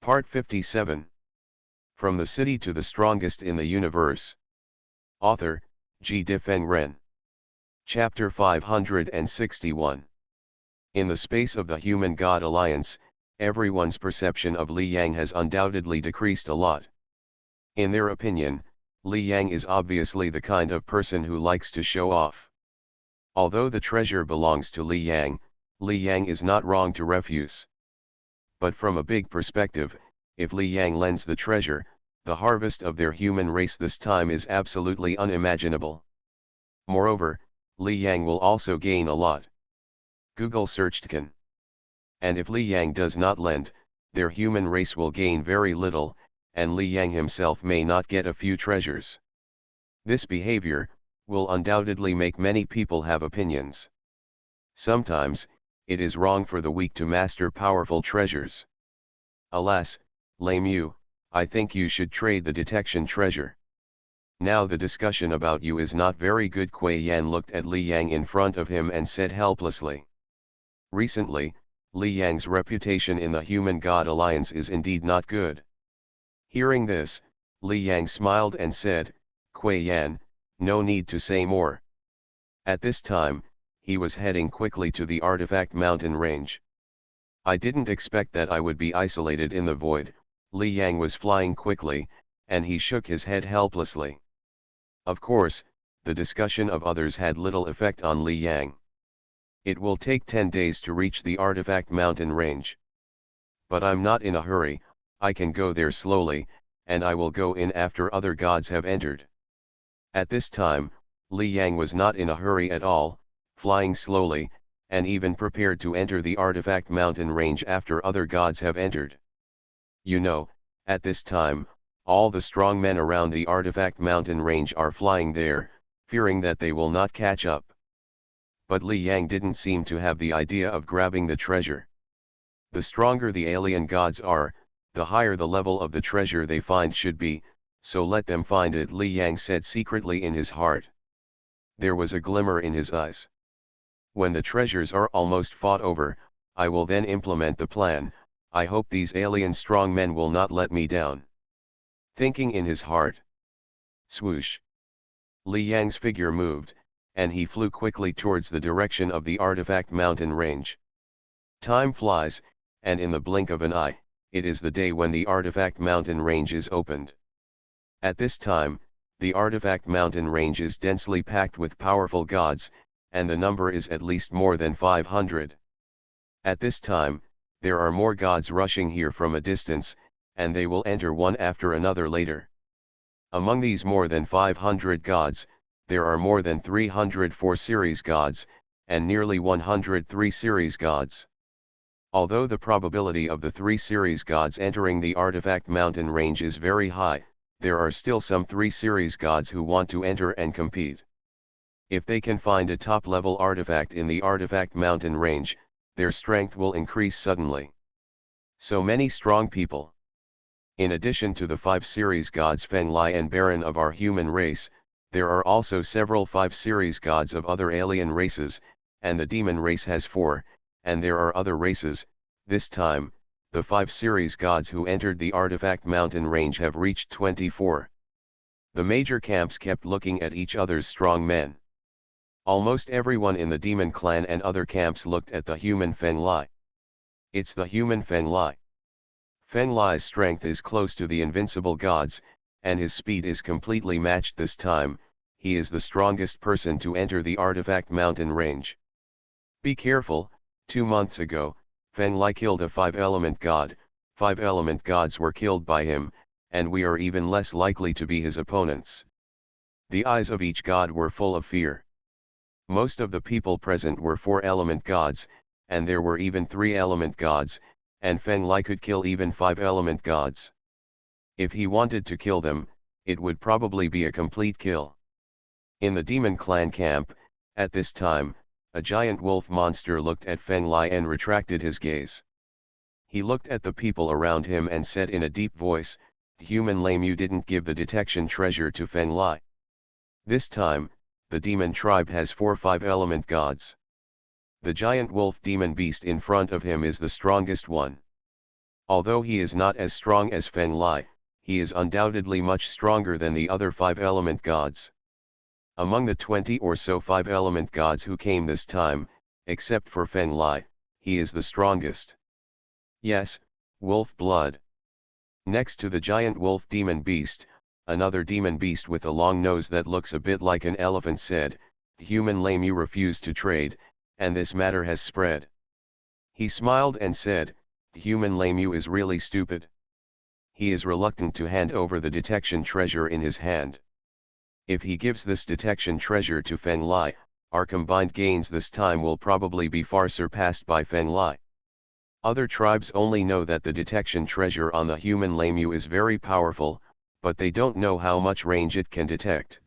Part 57. From the City to the Strongest in the Universe. Author, G. Difeng Ren. Chapter 561. In the space of the Human-God Alliance, everyone's perception of Li Yang has undoubtedly decreased a lot. In their opinion, Li Yang is obviously the kind of person who likes to show off. Although the treasure belongs to Li Yang is not wrong to refuse. But from a big perspective, if Li Yang lends the treasure, the harvest of their human race this time is absolutely unimaginable. Moreover, Li Yang will also gain a lot. Google searched can. And if Li Yang does not lend, their human race will gain very little, and Li Yang himself may not get a few treasures. This behavior will undoubtedly make many people have opinions. Sometimes, it is wrong for the weak to master powerful treasures. Alas, lame you, I think you should trade the detection treasure. Now the discussion about you is not very good. Kuei Yan looked at Li Yang in front of him and said helplessly. Recently, Li Yang's reputation in the Human-God Alliance is indeed not good. Hearing this, Li Yang smiled and said, Kuei Yan, no need to say more. At this time, he was heading quickly to the artifact mountain range. I didn't expect that I would be isolated in the void. Li Yang was flying quickly, and he shook his head helplessly. Of course, the discussion of others had little effect on Li Yang. It will take 10 days to reach the artifact mountain range. But I'm not in a hurry, I can go there slowly, and I will go in after other gods have entered. At this time, Li Yang was not in a hurry at all, flying slowly, and even prepared to enter the artifact mountain range after other gods have entered. You know, at this time, all the strong men around the artifact mountain range are flying there, fearing that they will not catch up. But Li Yang didn't seem to have the idea of grabbing the treasure. The stronger the alien gods are, the higher the level of the treasure they find should be, so let them find it, Li Yang said secretly in his heart. There was a glimmer in his eyes. When the treasures are almost fought over, I will then implement the plan. I hope these alien strong men will not let me down. Thinking in his heart. Swoosh. Li Yang's figure moved, and he flew quickly towards the direction of the artifact mountain range. Time flies, and in the blink of an eye, it is the day when the artifact mountain range is opened. At this time, the artifact mountain range is densely packed with powerful gods, and the number is at least more than 500. At this time, there are more gods rushing here from a distance, and they will enter one after another later. Among these more than 500 gods, there are more than 300 4-series gods, and nearly 100 3-series gods. Although the probability of the 3-series gods entering the artifact mountain range is very high, there are still some 3-series gods who want to enter and compete. If they can find a top-level artifact in the artifact mountain range, their strength will increase suddenly. So many strong people. In addition to the 5-series gods Feng Lai and Baron of our human race, there are also several 5-series gods of other alien races, and the demon race has 4, and there are other races. This time, the 5-series gods who entered the artifact mountain range have reached 24. The major camps kept looking at each other's strong men. Almost everyone in the demon clan and other camps looked at the human Feng Lai. It's the human Feng Lai. Feng Lai's strength is close to the invincible gods, and his speed is completely matched this time. He is the strongest person to enter the artifact mountain range. Be careful, 2 months ago, Feng Lai killed a 5-element god, 5 element gods were killed by him, and we are even less likely to be his opponents. The eyes of each god were full of fear. Most of the people present were 4-element gods, and there were even 3-element gods, and Feng Lai could kill even 5-element gods. If he wanted to kill them, it would probably be a complete kill. In the demon clan camp, at this time, a giant wolf monster looked at Feng Lai and retracted his gaze. He looked at the people around him and said in a deep voice, "Human lame, you didn't give the detection treasure to Feng Lai. This time, the demon tribe has 4 5-element gods. The giant wolf demon beast in front of him is the strongest one. Although he is not as strong as Fen Lai, he is undoubtedly much stronger than the other 5-element gods. Among the 20 or so 5-element gods who came this time, except for Fen Lai, he is the strongest. Yes, wolf blood. Next to the giant wolf demon beast, another demon beast with a long nose that looks a bit like an elephant said, "Human lame, you refuse to trade, and this matter has spread." He smiled and said, "Human lame, you is really stupid." He is reluctant to hand over the detection treasure in his hand. If he gives this detection treasure to Fen Lai, our combined gains this time will probably be far surpassed by Fen Lai. Other tribes only know that the detection treasure on the human lameu is very powerful, but they don't know how much range it can detect.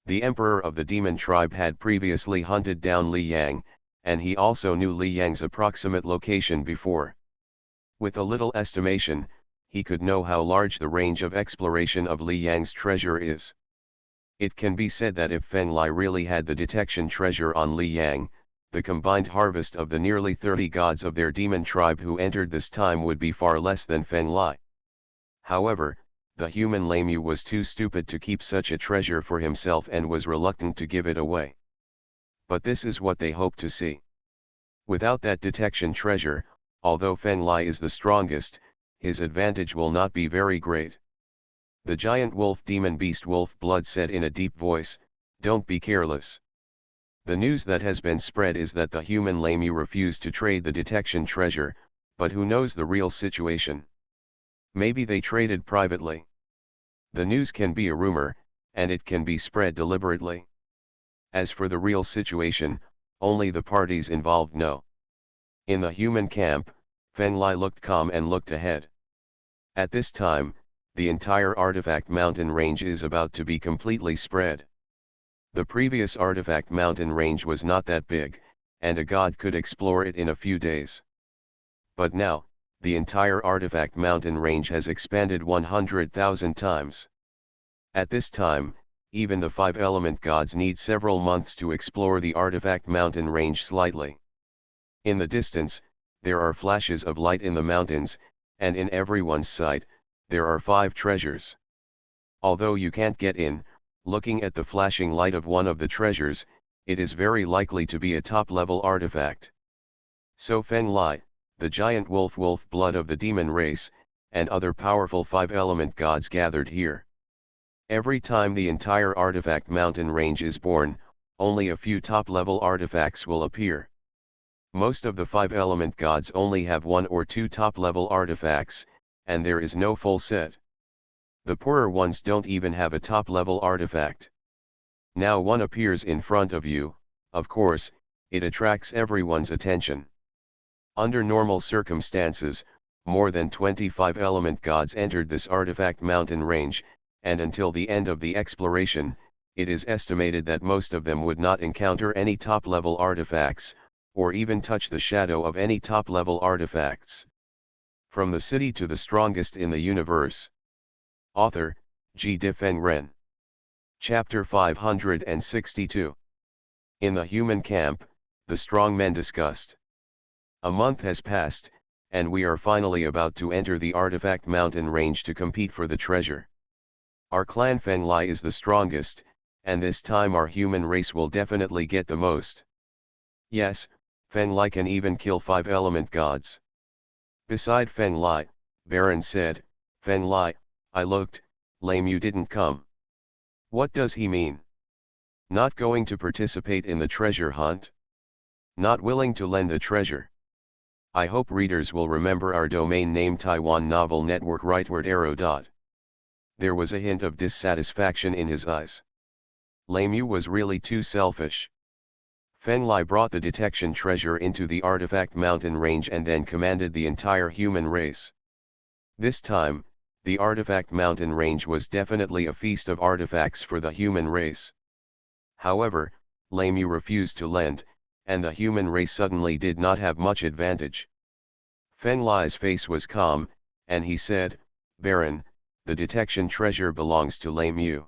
The emperor of the demon tribe had previously hunted down Li Yang, and he also knew Li Yang's approximate location before. With a little estimation, he could know how large the range of exploration of Li Yang's treasure is. It can be said that if Fen Lai really had the detection treasure on Li Yang, the combined harvest of the nearly 30 gods of their demon tribe who entered this time would be far less than Fen Lai. However, the human lameu was too stupid to keep such a treasure for himself and was reluctant to give it away. But this is what they hope to see. Without that detection treasure, although Fen Lai is the strongest, his advantage will not be very great. The giant wolf demon beast Wolf Blood said in a deep voice, "Don't be careless. The news that has been spread is that the human lameu refused to trade the detection treasure, but who knows the real situation? Maybe they traded privately. The news can be a rumor, and it can be spread deliberately. As for the real situation, only the parties involved know." In the human camp, Fen Lai looked calm and looked ahead. At this time, the entire artifact mountain range is about to be completely spread. The previous artifact mountain range was not that big, and a god could explore it in a few days. But now, the entire artifact mountain range has expanded 100,000 times. At this time, even the 5-element gods need several months to explore the artifact mountain range slightly. In the distance, there are flashes of light in the mountains, and in everyone's sight, there are 5 treasures. Although you can't get in, looking at the flashing light of one of the treasures, it is very likely to be a top-level artifact. So Fen Lai, the giant wolf blood of the demon race, and other powerful 5-element gods gathered here. Every time the entire artifact mountain range is born, only a few top-level artifacts will appear. Most of the 5-element gods only have 1 or 2 top-level artifacts, and there is no full set. The poorer ones don't even have a top-level artifact. Now one appears in front of you, of course, it attracts everyone's attention. Under normal circumstances, more than 25-element gods entered this artifact mountain range, and until the end of the exploration, it is estimated that most of them would not encounter any top-level artifacts, or even touch the shadow of any top-level artifacts. From the city to the strongest in the universe. Author, G. Difeng Ren. Chapter 562. In the human camp, the strong men discussed. A month has passed, and we are finally about to enter the artifact mountain range to compete for the treasure. Our clan Fen Lai is the strongest, and this time our human race will definitely get the most. Yes, Fen Lai can even kill 5-element gods. Beside Fen Lai, Baron said, "Fen Lai, I looked, lame you didn't come. What does he mean? Not going to participate in the treasure hunt? Not willing to lend the treasure? I hope readers will remember our domain name Taiwan Novel Network rightward arrow dot." There was a hint of dissatisfaction in his eyes. Lame you was really too selfish. Fen Lai brought the detection treasure into the artifact mountain range and then commanded the entire human race. This time, the artifact mountain range was definitely a feast of artifacts for the human race. However, lame you refused to lend, and the human race suddenly did not have much advantage. Fen Lai's face was calm, and he said, "Baron, the detection treasure belongs to lame you.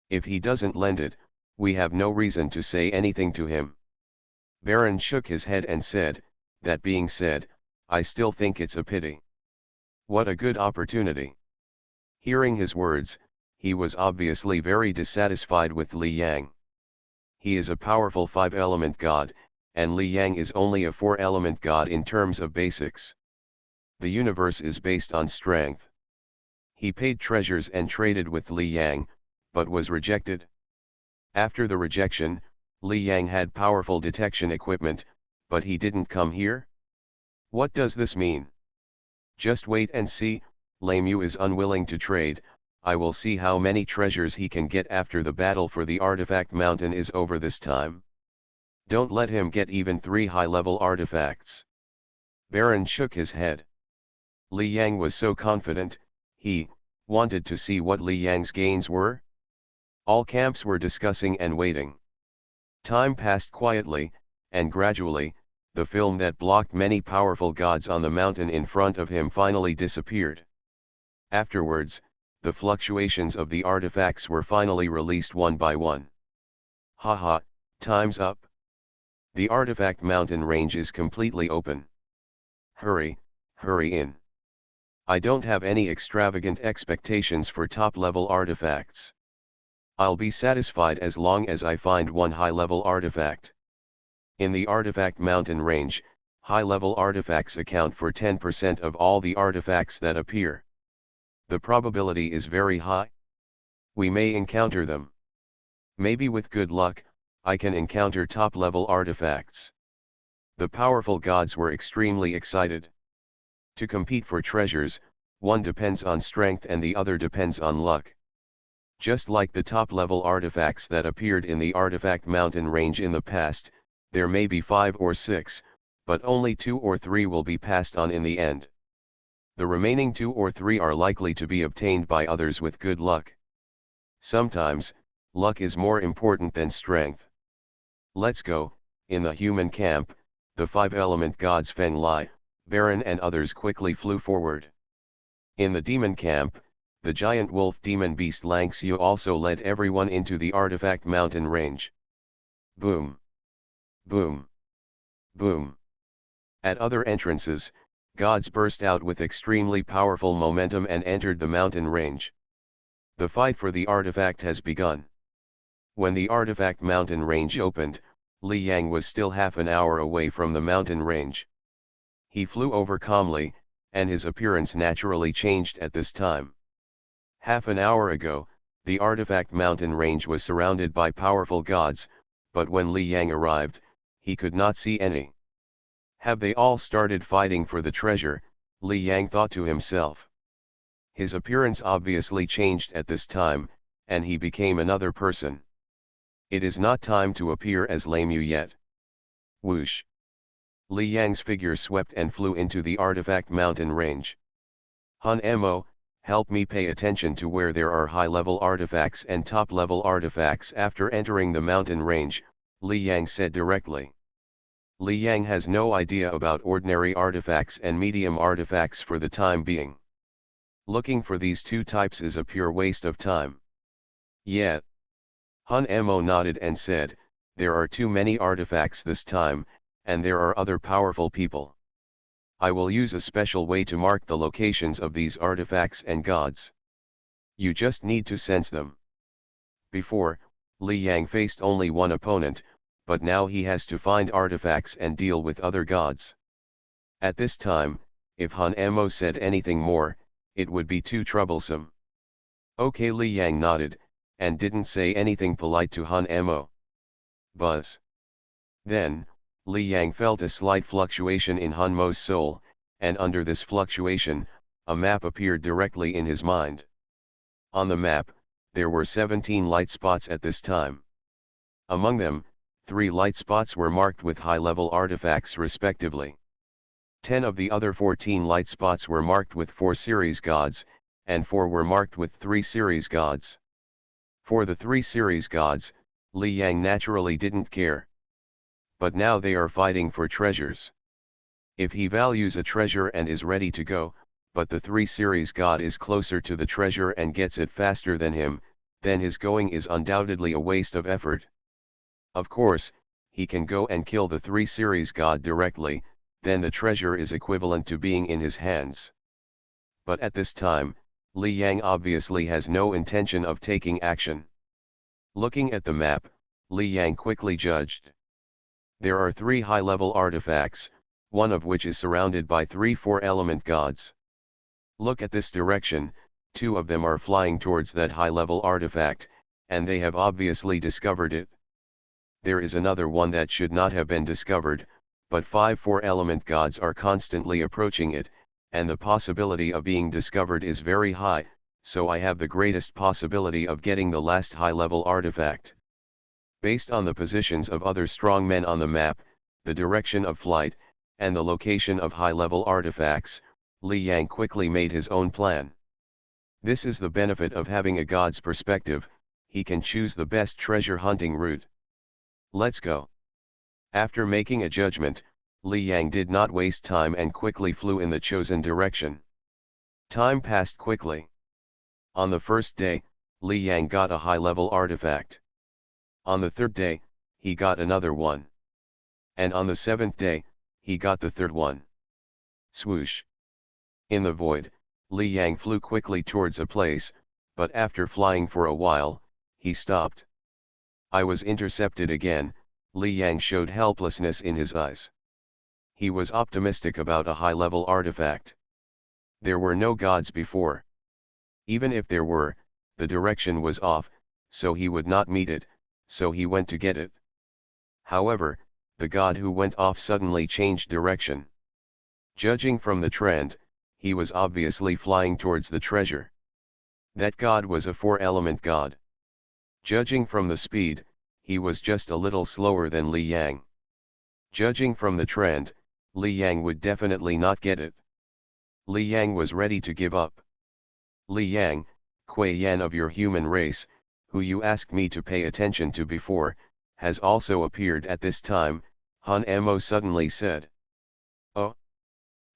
If he doesn't lend it, we have no reason to say anything to him." Baron shook his head and said, "That being said, I still think it's a pity. What a good opportunity. Hearing his words, he was obviously very dissatisfied with Li Yang. He is a powerful 5-element god, and Li Yang is only a 4-element god in terms of basics. The universe is based on strength. He paid treasures and traded with Li Yang, but was rejected. After the rejection, Li Yang had powerful detection equipment, but he didn't come here? What does this mean? Just wait and see. Lemu is unwilling to trade. I will see how many treasures he can get after the battle for the artifact mountain is over this time. Don't let him get even 3 high-level artifacts. Baron shook his head. Li Yang was so confident, he wanted to see what Li Yang's gains were. All camps were discussing and waiting. Time passed quietly, and gradually, the film that blocked many powerful gods on the mountain in front of him finally disappeared. Afterwards, the fluctuations of the artifacts were finally released one by one. Haha, time's up. The artifact mountain range is completely open. Hurry, hurry in. I don't have any extravagant expectations for top-level artifacts. I'll be satisfied as long as I find one high-level artifact. In the artifact mountain range, high-level artifacts account for 10% of all the artifacts that appear. The probability is very high. We may encounter them. Maybe with good luck, I can encounter top-level artifacts. The powerful gods were extremely excited. To compete for treasures, one depends on strength and the other depends on luck. Just like the top-level artifacts that appeared in the artifact mountain range in the past, there may be 5 or 6, but only 2 or 3 will be passed on in the end. The remaining 2 or 3 are likely to be obtained by others with good luck. Sometimes, luck is more important than strength. Let's go. In the human camp, the 5-element gods Feng Lai, Baron and others quickly flew forward. In the demon camp, the giant wolf demon beast Lang Xiu also led everyone into the artifact mountain range. Boom. Boom. Boom. At other entrances, gods burst out with extremely powerful momentum and entered the mountain range. The fight for the artifact has begun. When the artifact mountain range opened, Li Yang was still half an hour away from the mountain range. He flew over calmly, and his appearance naturally changed at this time. Half an hour ago, the artifact mountain range was surrounded by powerful gods, but when Li Yang arrived, he could not see any. Have they all started fighting for the treasure? Li Yang thought to himself. His appearance obviously changed at this time, and he became another person. It is not time to appear as Lemu yet. Whoosh! Li Yang's figure swept and flew into the artifact mountain range. Han Mo, help me pay attention to where there are high-level artifacts and top-level artifacts after entering the mountain range, Li Yang said directly. Li Yang has no idea about ordinary artifacts and medium artifacts for the time being. Looking for these 2 types is a pure waste of time. Yeah. Han Mo nodded and said, there are too many artifacts this time, and there are other powerful people. I will use a special way to mark the locations of these artifacts and gods. You just need to sense them. Before, Li Yang faced only one opponent, but now he has to find artifacts and deal with other gods. At this time, if Han Mo said anything more, it would be too troublesome. Okay, Li Yang nodded, and didn't say anything polite to Han Mo. Buzz. Then, Li Yang felt a slight fluctuation in Han Mo's soul, and under this fluctuation, a map appeared directly in his mind. On the map, there were 17 light spots at this time. Among them, 3 light spots were marked with high-level artifacts respectively. 10 of the other 14 light spots were marked with 4 series gods, and 4 were marked with 3 series gods. For the 3 series gods, Li Yang naturally didn't care. But now they are fighting for treasures. If he values a treasure and is ready to go, but the 3 series god is closer to the treasure and gets it faster than him, then his going is undoubtedly a waste of effort. Of course, he can go and kill the 3 series god directly, then the treasure is equivalent to being in his hands. but at this time, Li Yang obviously has no intention of taking action. Looking at the map, Li Yang quickly judged. There are 3 high-level artifacts, one of which is surrounded by 3 4-element gods. Look at this direction, 2 of them are flying towards that high-level artifact, and they have obviously discovered it. There is another one that should not have been discovered, but 5 4-element gods are constantly approaching it, and the possibility of being discovered is very high, so I have the greatest possibility of getting the last high-level artifact. Based on the positions of other strong men on the map, the direction of flight, and the location of high-level artifacts, Li Yang quickly made his own plan. This is the benefit of having a god's perspective, he can choose the best treasure hunting route. Let's go. After making a judgment, Li Yang did not waste time and quickly flew in the chosen direction. Time passed quickly. On the first day, Li Yang got a high-level artifact. On the third day, he got another one. And on the 7th day, he got the third one. Swoosh. In the void, Li Yang flew quickly towards a place, but after flying for a while, he stopped. I was intercepted again. Li Yang showed helplessness in his eyes. He was optimistic about a high-level artifact. There were no gods before. Even if there were, the direction was off, so he would not meet it, so he went to get it. However, the god who went off suddenly changed direction. Judging from the trend, he was obviously flying towards the treasure. That god was a 4-element god. Judging from the speed, he was just a little slower than Li Yang. Judging from the trend, Li Yang would definitely not get it. Li Yang was ready to give up. Li Yang, Kuei Yan of your human race, who you asked me to pay attention to before, has also appeared at this time, Han Mo suddenly said. Oh!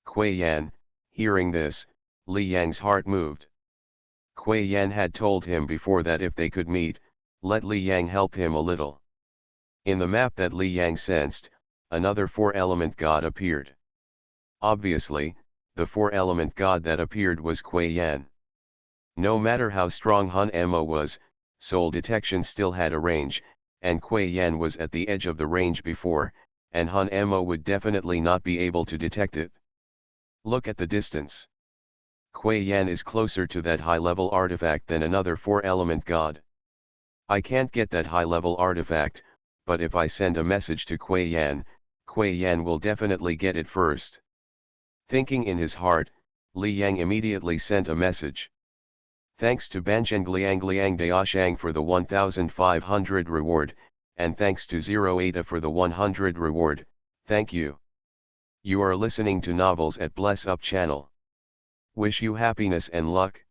Kuei Yan, hearing this, Li Yang's heart moved. Kuei Yan had told him before that if they could meet, let Li Yang help him a little. In the map that Li Yang sensed, another 4-element god appeared. Obviously, the 4-element god that appeared was Kuei Yan. No matter how strong Han Mo was, soul detection still had a range, and Kuei Yan was at the edge of the range before, and Han Mo would definitely not be able to detect it. Look at the distance. Kuei Yan is closer to that high-level artifact than another 4-element god. I can't get that high-level artifact, but if I send a message to Kuei Yan will definitely get it first. Thinking in his heart, Li Yang immediately sent a message. Thanks to Banzhengliangliang Daoshang for the 1500 reward, and thanks to 08A for the 100 reward, thank you. You are listening to Novels at Bless Up channel. Wish you happiness and luck.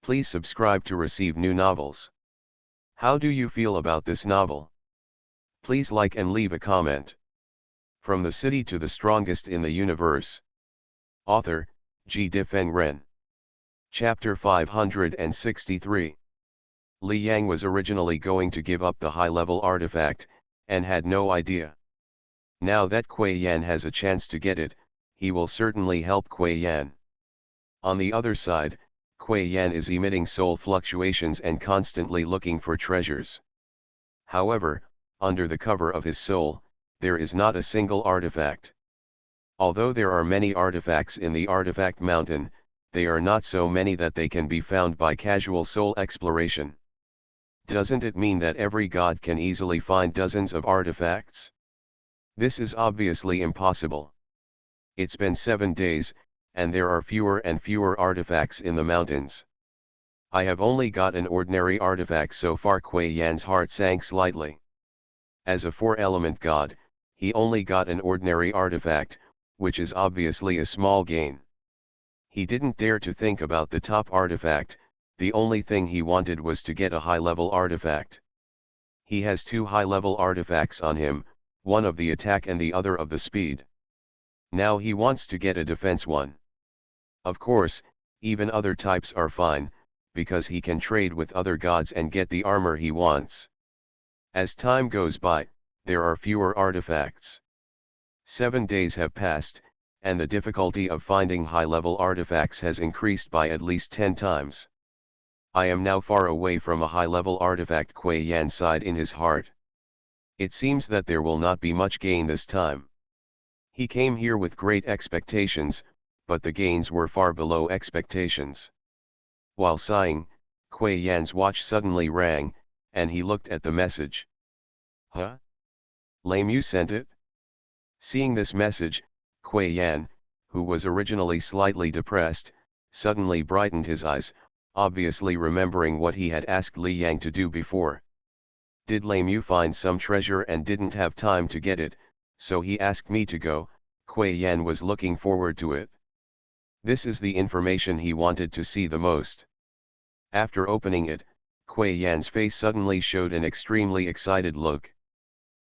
Please subscribe to receive new novels. How do you feel about this novel? Please like and leave a comment. From the city to the strongest in the universe. Author, Ji Difeng Ren. Chapter 563. Li Yang was originally going to give up the high-level artifact, and had no idea. Now that Kuei Yan has a chance to get it, he will certainly help Kuei Yan. On the other side, Kuei Yan is emitting soul fluctuations and constantly looking for treasures. However, under the cover of his soul, there is not a single artifact. Although there are many artifacts in the artifact mountain, they are not so many that they can be found by casual soul exploration. Doesn't it mean that every god can easily find dozens of artifacts? This is obviously impossible. It's been 7 days, and there are fewer and fewer artifacts in the mountains. I have only got an ordinary artifact so far. Kuei Yan's heart sank slightly. As a 4-element god, he only got an ordinary artifact, which is obviously a small gain. He didn't dare to think about the top artifact, the only thing he wanted was to get a high-level artifact. He has 2 high-level artifacts on him, one of the attack and the other of the speed. Now he wants to get a defense one. Of course, even other types are fine, because he can trade with other gods and get the armor he wants. As time goes by, there are fewer artifacts. 7 days have passed, and the difficulty of finding high-level artifacts has increased by at least 10 times. I am now far away from a high-level artifact, Kuei Yan sighed in his heart. It seems that there will not be much gain this time. He came here with great expectations, but the gains were far below expectations. While sighing, Kuei Yan's watch suddenly rang, and he looked at the message. Huh? Lemieux sent it? Seeing this message, Kuei Yan, who was originally slightly depressed, suddenly brightened his eyes, obviously remembering what he had asked Li Yang to do before. Did Lemieux find some treasure and didn't have time to get it, so he asked me to go? Kuei Yan was looking forward to it. This is the information he wanted to see the most. After opening it, Kuei Yan's face suddenly showed an extremely excited look.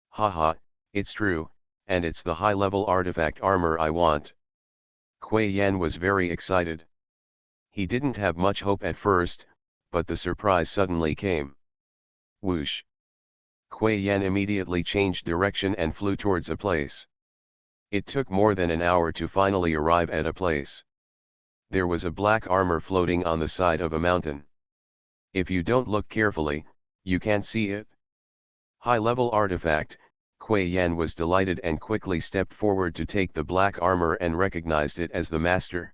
Haha, it's true, and it's the high-level artifact armor I want. Kuei Yan was very excited. He didn't have much hope at first, but the surprise suddenly came. Whoosh! Kuei Yan immediately changed direction and flew towards a place. It took more than an hour to finally arrive at a place. There was a black armor floating on the side of a mountain. If you don't look carefully, you can't see it. High-level artifact, Kuei Yan was delighted and quickly stepped forward to take the black armor and recognized it as the master.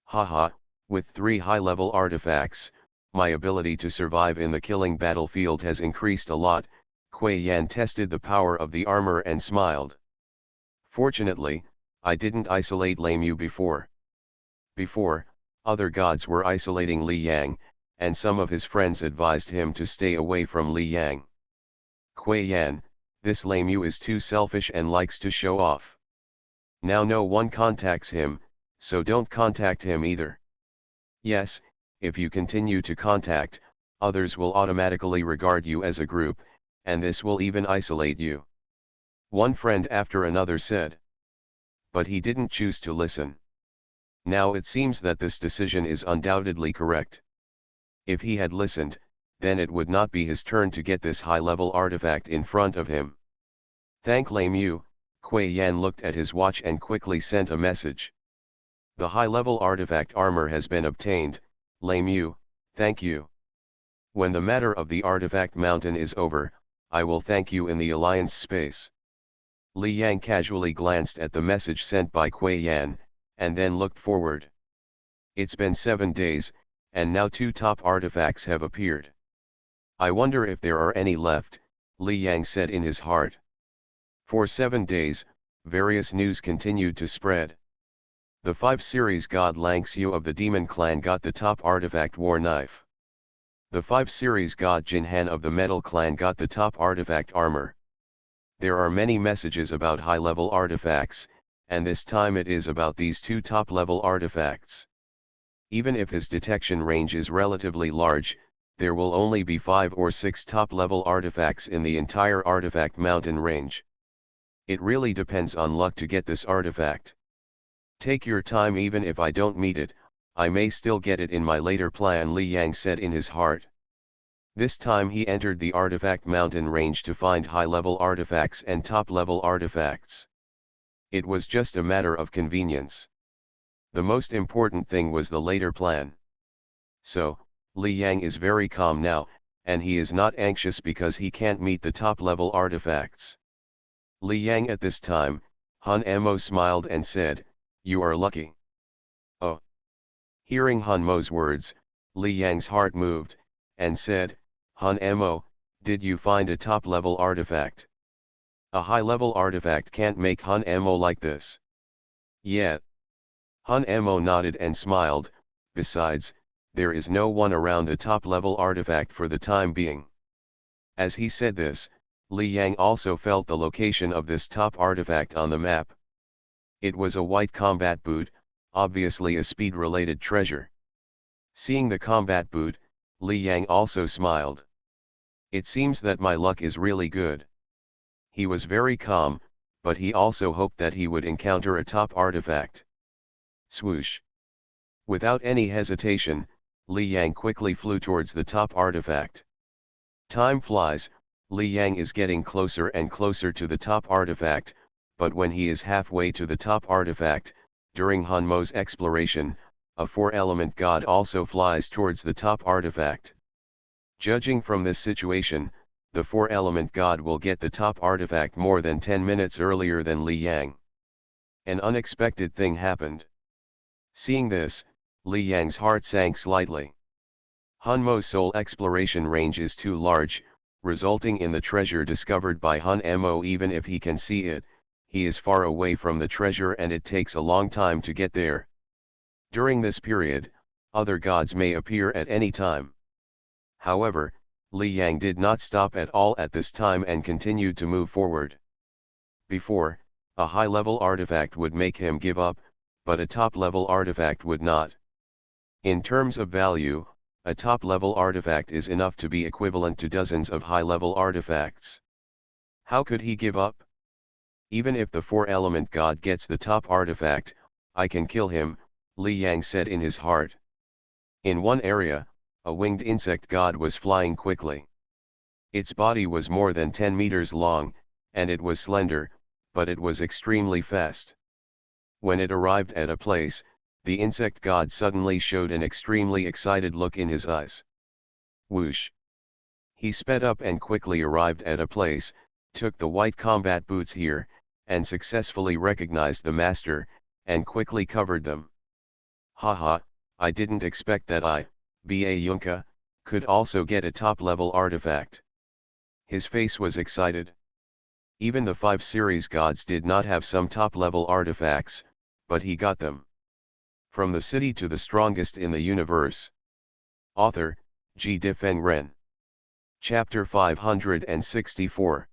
Haha, with 3 high-level artifacts, my ability to survive in the killing battlefield has increased a lot. Kuei Yan tested the power of the armor and smiled. Fortunately, I didn't isolate Lemieux before. Before, other gods were isolating Li Yang, and some of his friends advised him to stay away from Li Yang. Kuei Yan, this Lemieux is too selfish and likes to show off. Now no one contacts him, so don't contact him either. Yes, if you continue to contact, others will automatically regard you as a group, and this will even isolate you. One friend after another said. But he didn't choose to listen. Now it seems that this decision is undoubtedly correct. If he had listened, then it would not be his turn to get this high-level artifact in front of him. Thank Lemieux, Kuei Yan looked at his watch and quickly sent a message. The high-level artifact armor has been obtained, Lemieux, thank you. When the matter of the artifact mountain is over, I will thank you in the Alliance space. Li Yang casually glanced at the message sent by Kuei Yan, and then looked forward. It's been 7 days, and now 2 top artifacts have appeared. I wonder if there are any left, Li Yang said in his heart. For 7 days, various news continued to spread. The 5 series god Lang Xiu of the Demon Clan got the top artifact War Knife. The 5 series god Jin Han of the Metal Clan got the top artifact Armor. There are many messages about high-level artifacts, and this time it is about these 2 top-level artifacts. Even if his detection range is relatively large, there will only be 5 or 6 top-level artifacts in the entire artifact mountain range. It really depends on luck to get this artifact. Take your time, even if I don't meet it, I may still get it in my later plan, Li Yang said in his heart. This time he entered the artifact mountain range to find high-level artifacts and top-level artifacts. It was just a matter of convenience. The most important thing was the later plan. So, Li Yang is very calm now, and he is not anxious because he can't meet the top-level artifacts. Li Yang at this time, Han Mo smiled and said, "You are lucky." Oh. Hearing Han Mo's words, Li Yang's heart moved, and said, "Han Mo, did you find a top-level artifact? A high-level artifact can't make Han Mo like this." "Yeah." Han Mo nodded and smiled. "Besides, there is no one around the top-level artifact for the time being." As he said this, Li Yang also felt the location of this top artifact on the map. It was a white combat boot, obviously a speed-related treasure. Seeing the combat boot, Li Yang also smiled. "It seems that my luck is really good." He was very calm, but he also hoped that he would encounter a top artifact. Swoosh! Without any hesitation, Li Yang quickly flew towards the top artifact. Time flies, Li Yang is getting closer and closer to the top artifact, but when he is halfway to the top artifact, During Han Mo's exploration, a 4-element god also flies towards the top artifact. Judging from this situation, the 4-element god will get the top artifact more than 10 minutes earlier than Li Yang. An unexpected thing happened. Seeing this, Li Yang's heart sank slightly. Han Mo's soul exploration range is too large, resulting in the treasure discovered by Han Mo. Even if he can see it, he is far away from the treasure and it takes a long time to get there. During this period, other gods may appear at any time. However, Li Yang did not stop at all at this time and continued to move forward. Before, a high-level artifact would make him give up, but a top-level artifact would not. In terms of value, a top-level artifact is enough to be equivalent to dozens of high-level artifacts. How could he give up? Even if the 4-element god gets the top artifact, I can kill him, Li Yang said in his heart. In one area, a winged insect god was flying quickly. Its body was more than 10 meters long, and it was slender, but it was extremely fast. When it arrived at a place, the insect god suddenly showed an extremely excited look in his eyes. Whoosh! He sped up and quickly arrived at a place, took the white combat boots here, and successfully recognized the master, and quickly covered them. Haha, I didn't expect that B.A. Yunka, could also get a top-level artifact. His face was excited. Even the 5 series gods did not have some top-level artifacts, but he got them. From the city to the strongest in the universe. Author, G. Difeng Ren. Chapter 564.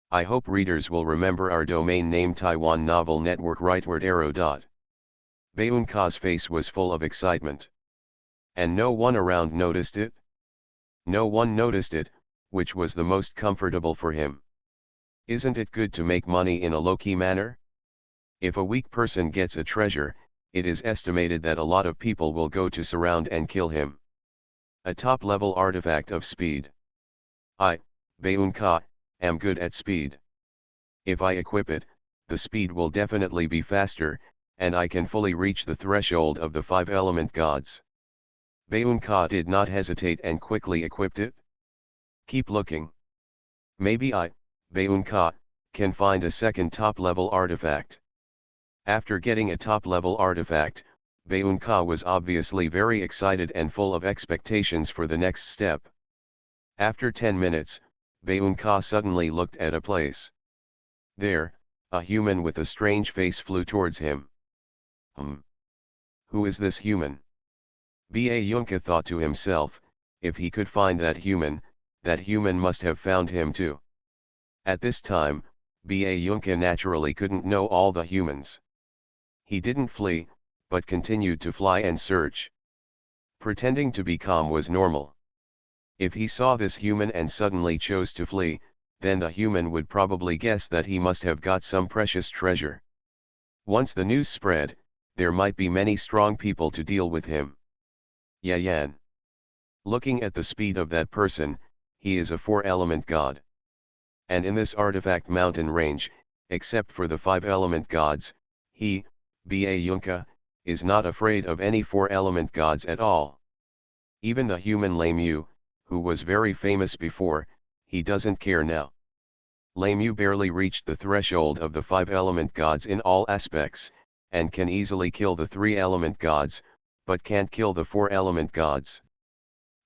I hope readers will remember our domain name Taiwan Novel Network rightward arrow. Baeunka's face was full of excitement. And no one around noticed it? No one noticed it, which was the most comfortable for him. Isn't it good to make money in a low-key manner? If a weak person gets a treasure, it is estimated that a lot of people will go to surround and kill him. A top-level artifact of speed. I, Baeunka, am good at speed. If I equip it, the speed will definitely be faster, and I can fully reach the threshold of the 5-element gods. Baeunka did not hesitate and quickly equipped it. Keep looking. Maybe I, Baeunka, can find a second top-level artifact. After getting a top-level artifact, Baeunka was obviously very excited and full of expectations for the next step. After 10 minutes, Baeunka suddenly looked at a place. There, a human with a strange face flew towards him. Who is this human? B.A. Yunka thought to himself, if he could find that human must have found him too. At this time, B.A. Yunka naturally couldn't know all the humans. He didn't flee, but continued to fly and search. Pretending to be calm was normal. If he saw this human and suddenly chose to flee, then the human would probably guess that he must have got some precious treasure. Once the news spread, there might be many strong people to deal with him. Yan. Looking at the speed of that person, he is a 4-element god. And in this artifact mountain range, except for the 5-element gods, he, B.A. Yunka, is not afraid of any 4-element gods at all. Even the human Lemu, who was very famous before, he doesn't care now. Lemu barely reached the threshold of the 5-element gods in all aspects, and can easily kill the 3-element gods, but can't kill the 4-element gods.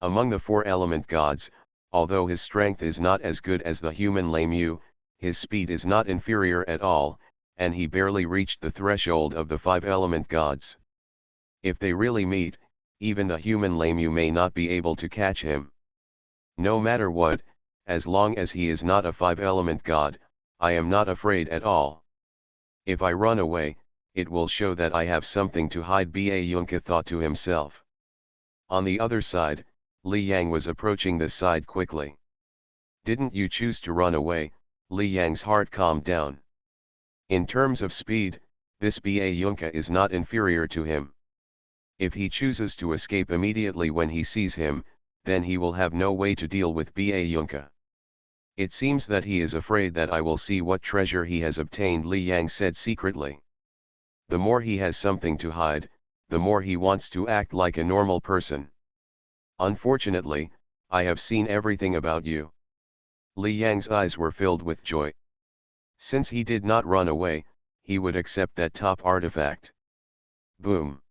Among the 4-element gods, although his strength is not as good as the human Lemu, his speed is not inferior at all, and he barely reached the threshold of the 5-element gods. If they really meet, even the human Lemu may not be able to catch him. No matter what, as long as he is not a 5-element god, I am not afraid at all. If I run away, it will show that I have something to hide, B.A. Yunka thought to himself. On the other side, Li Yang was approaching this side quickly. Didn't you choose to run away? Li Yang's heart calmed down. In terms of speed, this B.A. Yunka is not inferior to him. If he chooses to escape immediately when he sees him, then he will have no way to deal with B.A. Yunka. It seems that he is afraid that I will see what treasure he has obtained, Li Yang said secretly. The more he has something to hide, the more he wants to act like a normal person. Unfortunately, I have seen everything about you. Li Yang's eyes were filled with joy. Since he did not run away, he would accept that top artifact. Boom.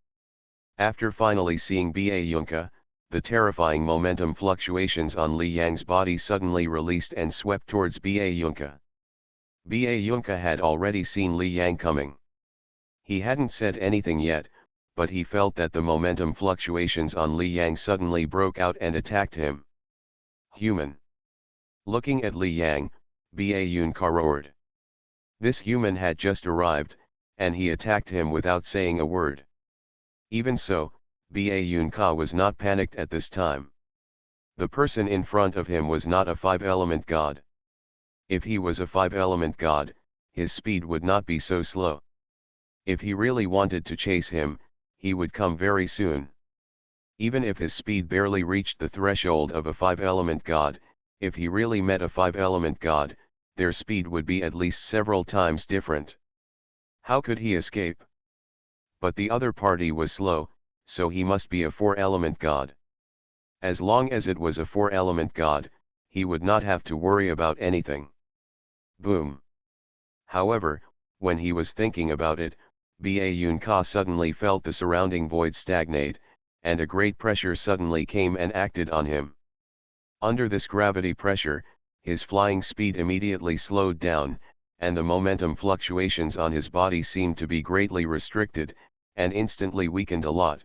After finally seeing Ba Yunka, the terrifying momentum fluctuations on Li Yang's body suddenly released and swept towards Ba Yunka. Ba Yunka had already seen Li Yang coming. He hadn't said anything yet, but he felt that the momentum fluctuations on Li Yang suddenly broke out and attacked him. Human. Looking at Li Yang, Ba Yunka roared. This human had just arrived, and he attacked him without saying a word. Even so, Ba Yunka was not panicked at this time. The person in front of him was not a 5-element god. If he was a 5-element god, his speed would not be so slow. If he really wanted to chase him, he would come very soon. Even if his speed barely reached the threshold of a 5-element god, if he really met a 5-element god, their speed would be at least several times different. How could he escape? But the other party was slow, so he must be a 4-element god. As long as it was a 4-element god, he would not have to worry about anything. Boom. However, when he was thinking about it, Ba Yunka suddenly felt the surrounding void stagnate, and a great pressure suddenly came and acted on him. Under this gravity pressure, his flying speed immediately slowed down, and the momentum fluctuations on his body seemed to be greatly restricted, and instantly weakened a lot.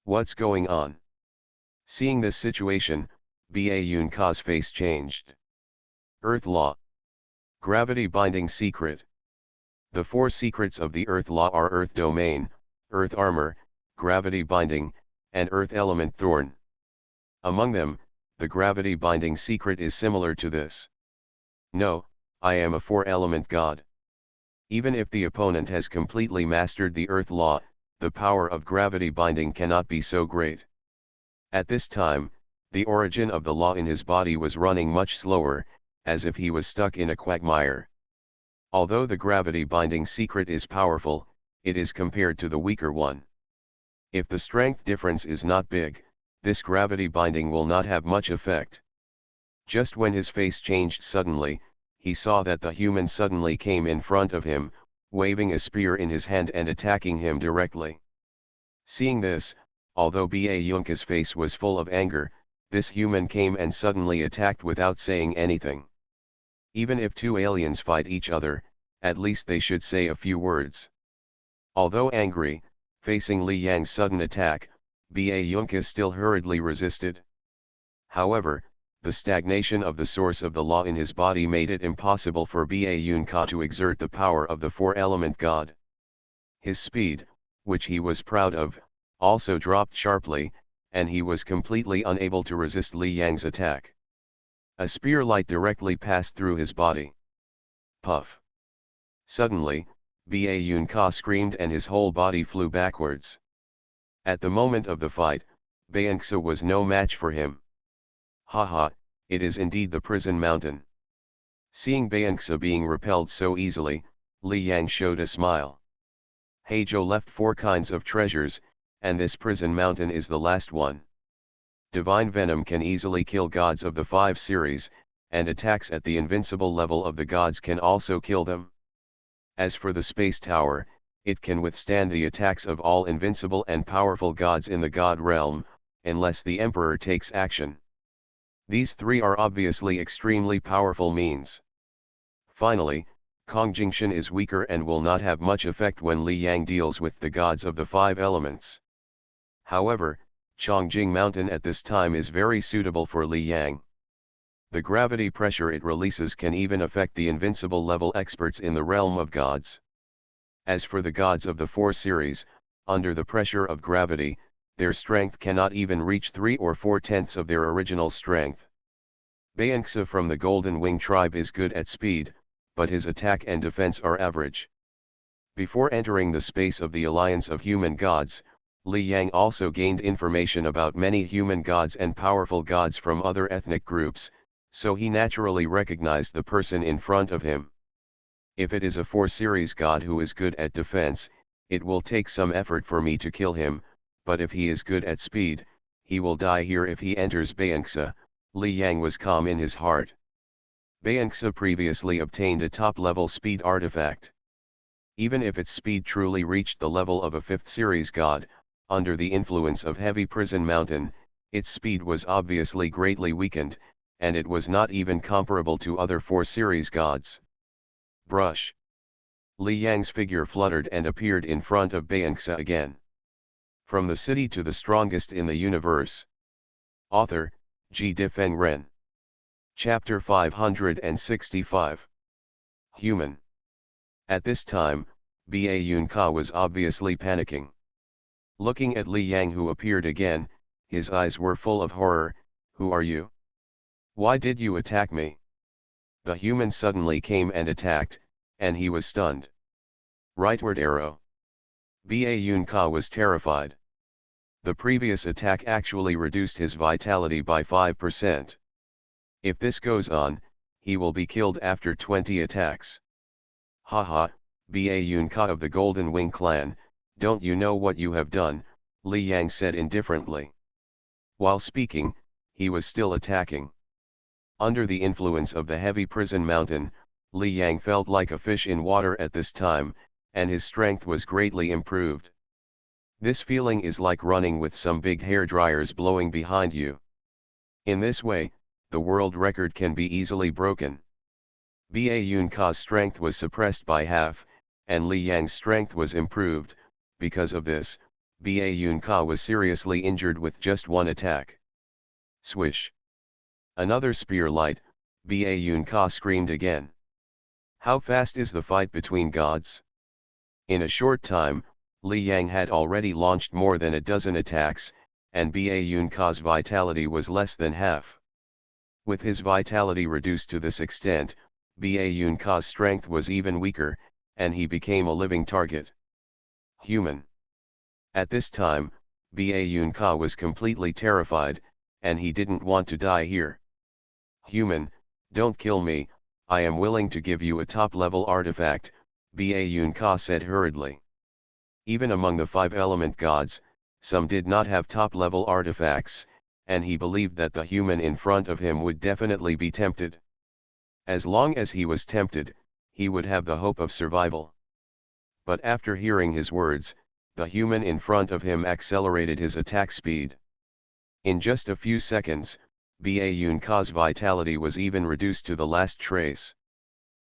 What's going on? Seeing this situation, Ba Yunka's face changed. Earth Law. Gravity Binding Secret. The 4 secrets of the Earth Law are Earth Domain, Earth Armor, Gravity Binding, and Earth Element Thorn. Among them, the Gravity Binding Secret is similar to this. No, I am a 4-element god. Even if the opponent has completely mastered the Earth Law, the power of gravity binding cannot be so great. At this time, the origin of the law in his body was running much slower, as if he was stuck in a quagmire. Although the gravity binding secret is powerful, it is compared to the weaker one. If the strength difference is not big, this gravity binding will not have much effect. Just when his face changed suddenly, he saw that the human suddenly came in front of him, waving a spear in his hand and attacking him directly. Seeing this, although Ba Yunka's face was full of anger, this human came and suddenly attacked without saying anything. Even if 2 aliens fight each other, at least they should say a few words. Although angry, facing Li Yang's sudden attack, Ba Yunka still hurriedly resisted. However, the stagnation of the source of the law in his body made it impossible for Ba Yunka to exert the power of the 4-element god. His speed, which he was proud of, also dropped sharply, and he was completely unable to resist Li Yang's attack. A spear light directly passed through his body. Puff. Suddenly, Ba Yunka screamed and his whole body flew backwards. At the moment of the fight, Bayanksa was no match for him. Haha, it is indeed the prison mountain. Seeing Bayanksa being repelled so easily, Li Yang showed a smile. Heijo left 4 kinds of treasures, and this prison mountain is the last one. Divine venom can easily kill gods of the 5 series, and attacks at the invincible level of the gods can also kill them. As for the space tower, it can withstand the attacks of all invincible and powerful gods in the god realm, unless the emperor takes action. These 3 are obviously extremely powerful means. Finally, Kongjingxian is weaker and will not have much effect when Li Yang deals with the gods of the 5 elements. However, Chongjing Mountain at this time is very suitable for Li Yang. The gravity pressure it releases can even affect the invincible level experts in the realm of gods. As for the gods of the 4 series, under the pressure of gravity, their strength cannot even reach 3 or 4/10 of their original strength. Bayanksa from the Golden Wing tribe is good at speed, but his attack and defense are average. Before entering the space of the alliance of human gods, Li Yang also gained information about many human gods and powerful gods from other ethnic groups, so he naturally recognized the person in front of him. If it is a 4 series god who is good at defense, it will take some effort for me to kill him, but if he is good at speed, he will die here if he enters Bayangsa. Li Yang was calm in his heart. Bayangsa previously obtained a top-level speed artifact. Even if its speed truly reached the level of a 5th series god, under the influence of heavy prison mountain, its speed was obviously greatly weakened, and it was not even comparable to other 4 series gods. Brush. Li Yang's figure fluttered and appeared in front of Bayangsa again. From the city to the strongest in the universe. Author, Ji Difeng Ren. Chapter 565. Human. At this time, Ba Yunka was obviously panicking. Looking at Li Yang, who appeared again, his eyes were full of horror. Who are you? Why did you attack me? The human suddenly came and attacked, and he was stunned. Rightward arrow. Ba Yunka was terrified. The previous attack actually reduced his vitality by 5%. If this goes on, he will be killed after 20 attacks. Haha, Ba Yunka of the Golden Wing clan, don't you know what you have done? Li Yang said indifferently. While speaking, he was still attacking. Under the influence of the heavy prison mountain, Li Yang felt like a fish in water at this time, and his strength was greatly improved. This feeling is like running with some big hair dryers blowing behind you. In this way, the world record can be easily broken. Ba Yunka's strength was suppressed by half, and Li Yang's strength was improved. Because of this, Ba Yunka was seriously injured with just one attack. Swish. Another spear light. Ba Yunka screamed again. How fast is the fight between gods? In a short time, Li Yang had already launched more than a dozen attacks, and Ba Yunka's vitality was less than half. With his vitality reduced to this extent, Ba Yunka's strength was even weaker, and he became a living target. Human. At this time, Ba Yunka was completely terrified, and he didn't want to die here. Human, don't kill me, I am willing to give you a top-level artifact, Ba Yunka said hurriedly. Even among the 5 element gods, some did not have top-level artifacts, and he believed that the human in front of him would definitely be tempted. As long as he was tempted, he would have the hope of survival. But after hearing his words, the human in front of him accelerated his attack speed. In just a few seconds, Ba Yunka's vitality was even reduced to the last trace.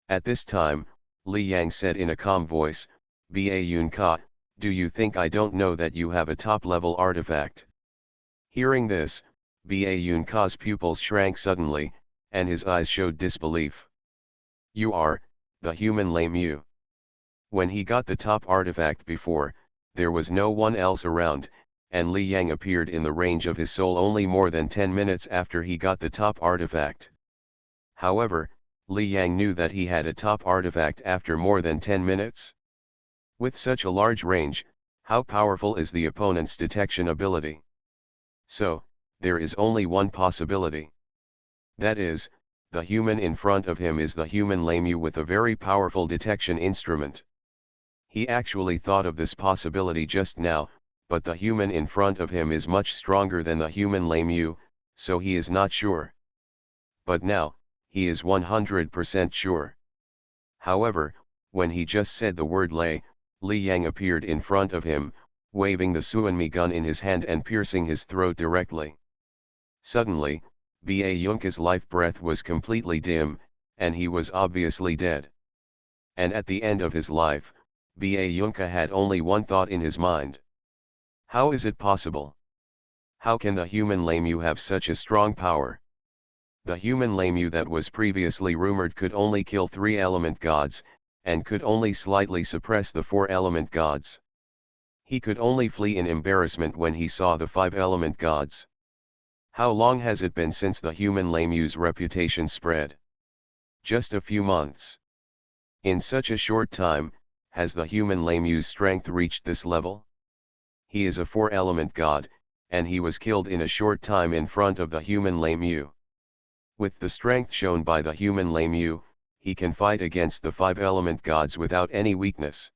At this time, Li Yang said in a calm voice, Ba Yunka, do you think I don't know that you have a top-level artifact? Hearing this, Ba Yunka's pupils shrank suddenly, and his eyes showed disbelief. You are, the human Lemu. When he got the top artifact before, there was no one else around, and Li Yang appeared in the range of his soul only more than 10 minutes after he got the top artifact. However, Li Yang knew that he had a top artifact after more than 10 minutes. With such a large range, how powerful is the opponent's detection ability? So, there is only one possibility. That is, the human in front of him is the human Lemu with a very powerful detection instrument. He actually thought of this possibility just now, but the human in front of him is much stronger than the human Lemu, so he is not sure. But now, he is 100% sure. However, when he just said the word Li Yang appeared in front of him, waving the Suanmi gun in his hand and piercing his throat directly. Suddenly, Ba Yunka's life breath was completely dim, and he was obviously dead. And at the end of his life, Ba Yunka had only one thought in his mind. How is it possible? How can the human Lemu have such a strong power? The human Lemu that was previously rumored could only kill 3 element gods, and could only slightly suppress the 4 element gods. He could only flee in embarrassment when he saw the 5 element gods. How long has it been since the human Lemu's reputation spread? Just a few months. In such a short time, has the human Lemu's strength reached this level? He is a 4 element god, and he was killed in a short time in front of the human Lemu. With the strength shown by the human Lemu, he can fight against the 5 element gods without any weakness.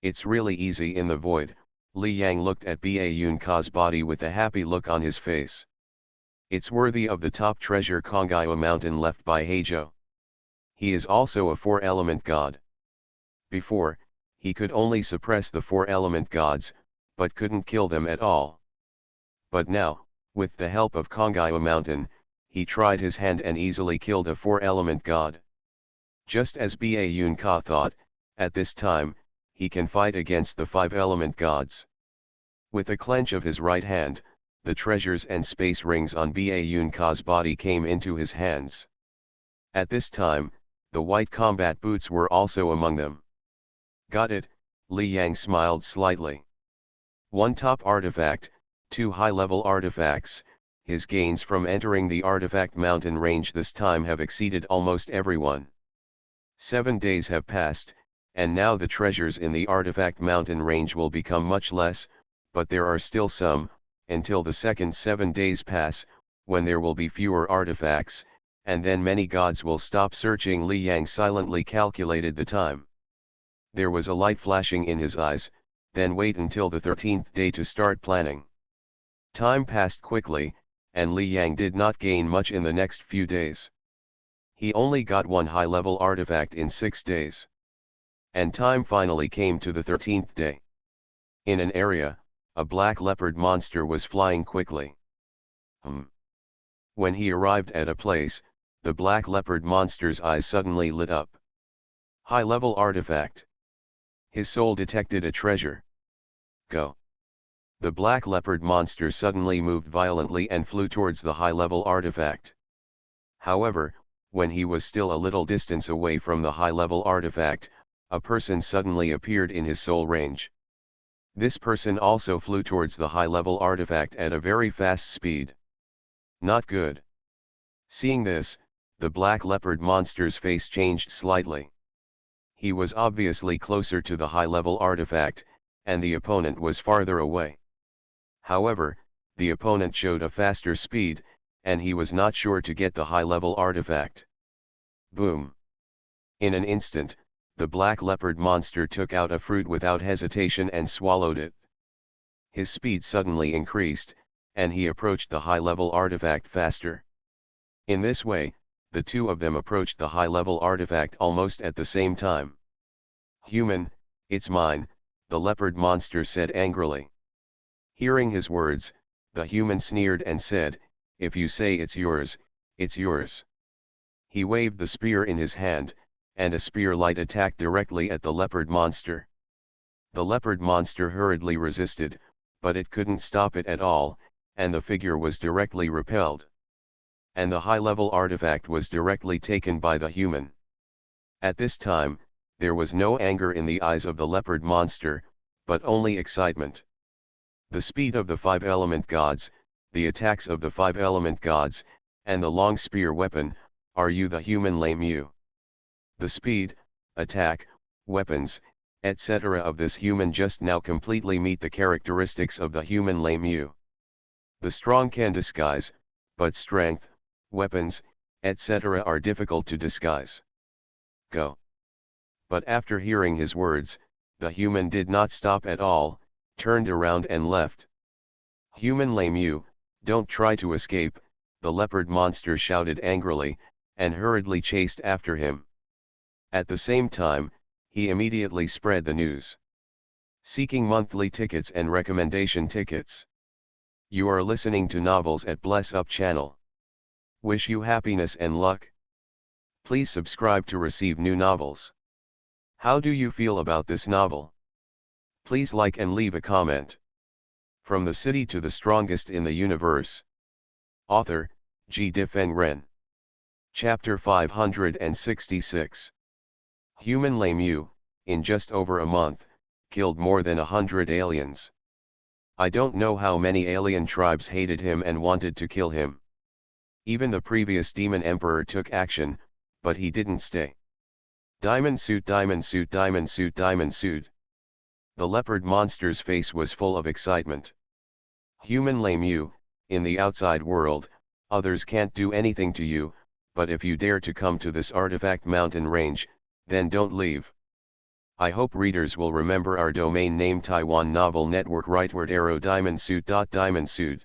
It's really easy in the void. Li Yang looked at Ba Yun Ka's body with a happy look on his face. It's worthy of the top treasure Kongyua mountain left by Heijo. He is also a four-element god. Before, he could only suppress the four-element gods, but couldn't kill them at all. But now, with the help of Kongyua mountain, he tried his hand and easily killed a four-element god. Just as Ba Yun Ka thought, at this time, he can fight against the five-element gods. With a clench of his right hand, the treasures and space rings on Ba Yun Ka's body came into his hands. At this time, the white combat boots were also among them. Got it, Li Yang smiled slightly. One top artifact, two high-level artifacts. His gains from entering the artifact mountain range this time have exceeded almost everyone. 7 days have passed, and now the treasures in the artifact mountain range will become much less, but there are still some, until the second 7 days pass, when there will be fewer artifacts, and then many gods will stop searching. Li Yang silently calculated the time. There was a light flashing in his eyes, then wait until the 13th day to start planning. Time passed quickly, and Li Yang did not gain much in the next few days. He only got one high-level artifact in 6 days. And time finally came to the 13th day. In an area, a black leopard monster was flying quickly. When he arrived at a place, the black leopard monster's eyes suddenly lit up. High-level artifact. His soul detected a treasure. Go. The black leopard monster suddenly moved violently and flew towards the high-level artifact. However, when he was still a little distance away from the high-level artifact, a person suddenly appeared in his soul range. This person also flew towards the high-level artifact at a very fast speed. Not good. Seeing this, the black leopard monster's face changed slightly. He was obviously closer to the high-level artifact, and the opponent was farther away. However, the opponent showed a faster speed, and he was not sure to get the high-level artifact. Boom! In an instant, the black leopard monster took out a fruit without hesitation and swallowed it. His speed suddenly increased, and he approached the high-level artifact faster. In this way, the two of them approached the high-level artifact almost at the same time. Human, it's mine, the leopard monster said angrily. Hearing his words, the human sneered and said, if you say it's yours, it's yours. He waved the spear in his hand, and a spear light attacked directly at the leopard monster. The leopard monster hurriedly resisted, but it couldn't stop it at all, and the figure was directly repelled. And the high-level artifact was directly taken by the human. At this time, there was no anger in the eyes of the leopard monster, but only excitement. The speed of the five-element gods, the attacks of the five-element gods, and the long spear weapon, are you the human lame you? The speed, attack, weapons, etc. of this human just now completely meet the characteristics of the human lame you. The strong can disguise, but strength, weapons, etc. are difficult to disguise. Go. But after hearing his words, the human did not stop at all, turned around and left. Human lame you, don't try to escape, the leopard monster shouted angrily, and hurriedly chased after him. At the same time, he immediately spread the news. Seeking monthly tickets and recommendation tickets. You are listening to Novels at Bless Up channel. Wish you happiness and luck. Please subscribe to receive new novels. How do you feel about this novel? Please like and leave a comment. From the city to the strongest in the universe. Author, G. Difeng Ren. Chapter 566. Human lame you, in just over a month, killed more than 100 aliens. I don't know how many alien tribes hated him and wanted to kill him. Even the previous demon emperor took action, but he didn't stay. Diamond suit, diamond suit, diamond suit, diamond suit. The leopard monster's face was full of excitement. Human lame you, in the outside world, others can't do anything to you, but if you dare to come to this artifact mountain range, then don't leave. I hope readers will remember our domain name Taiwan Novel Network rightward arrow diamond suit.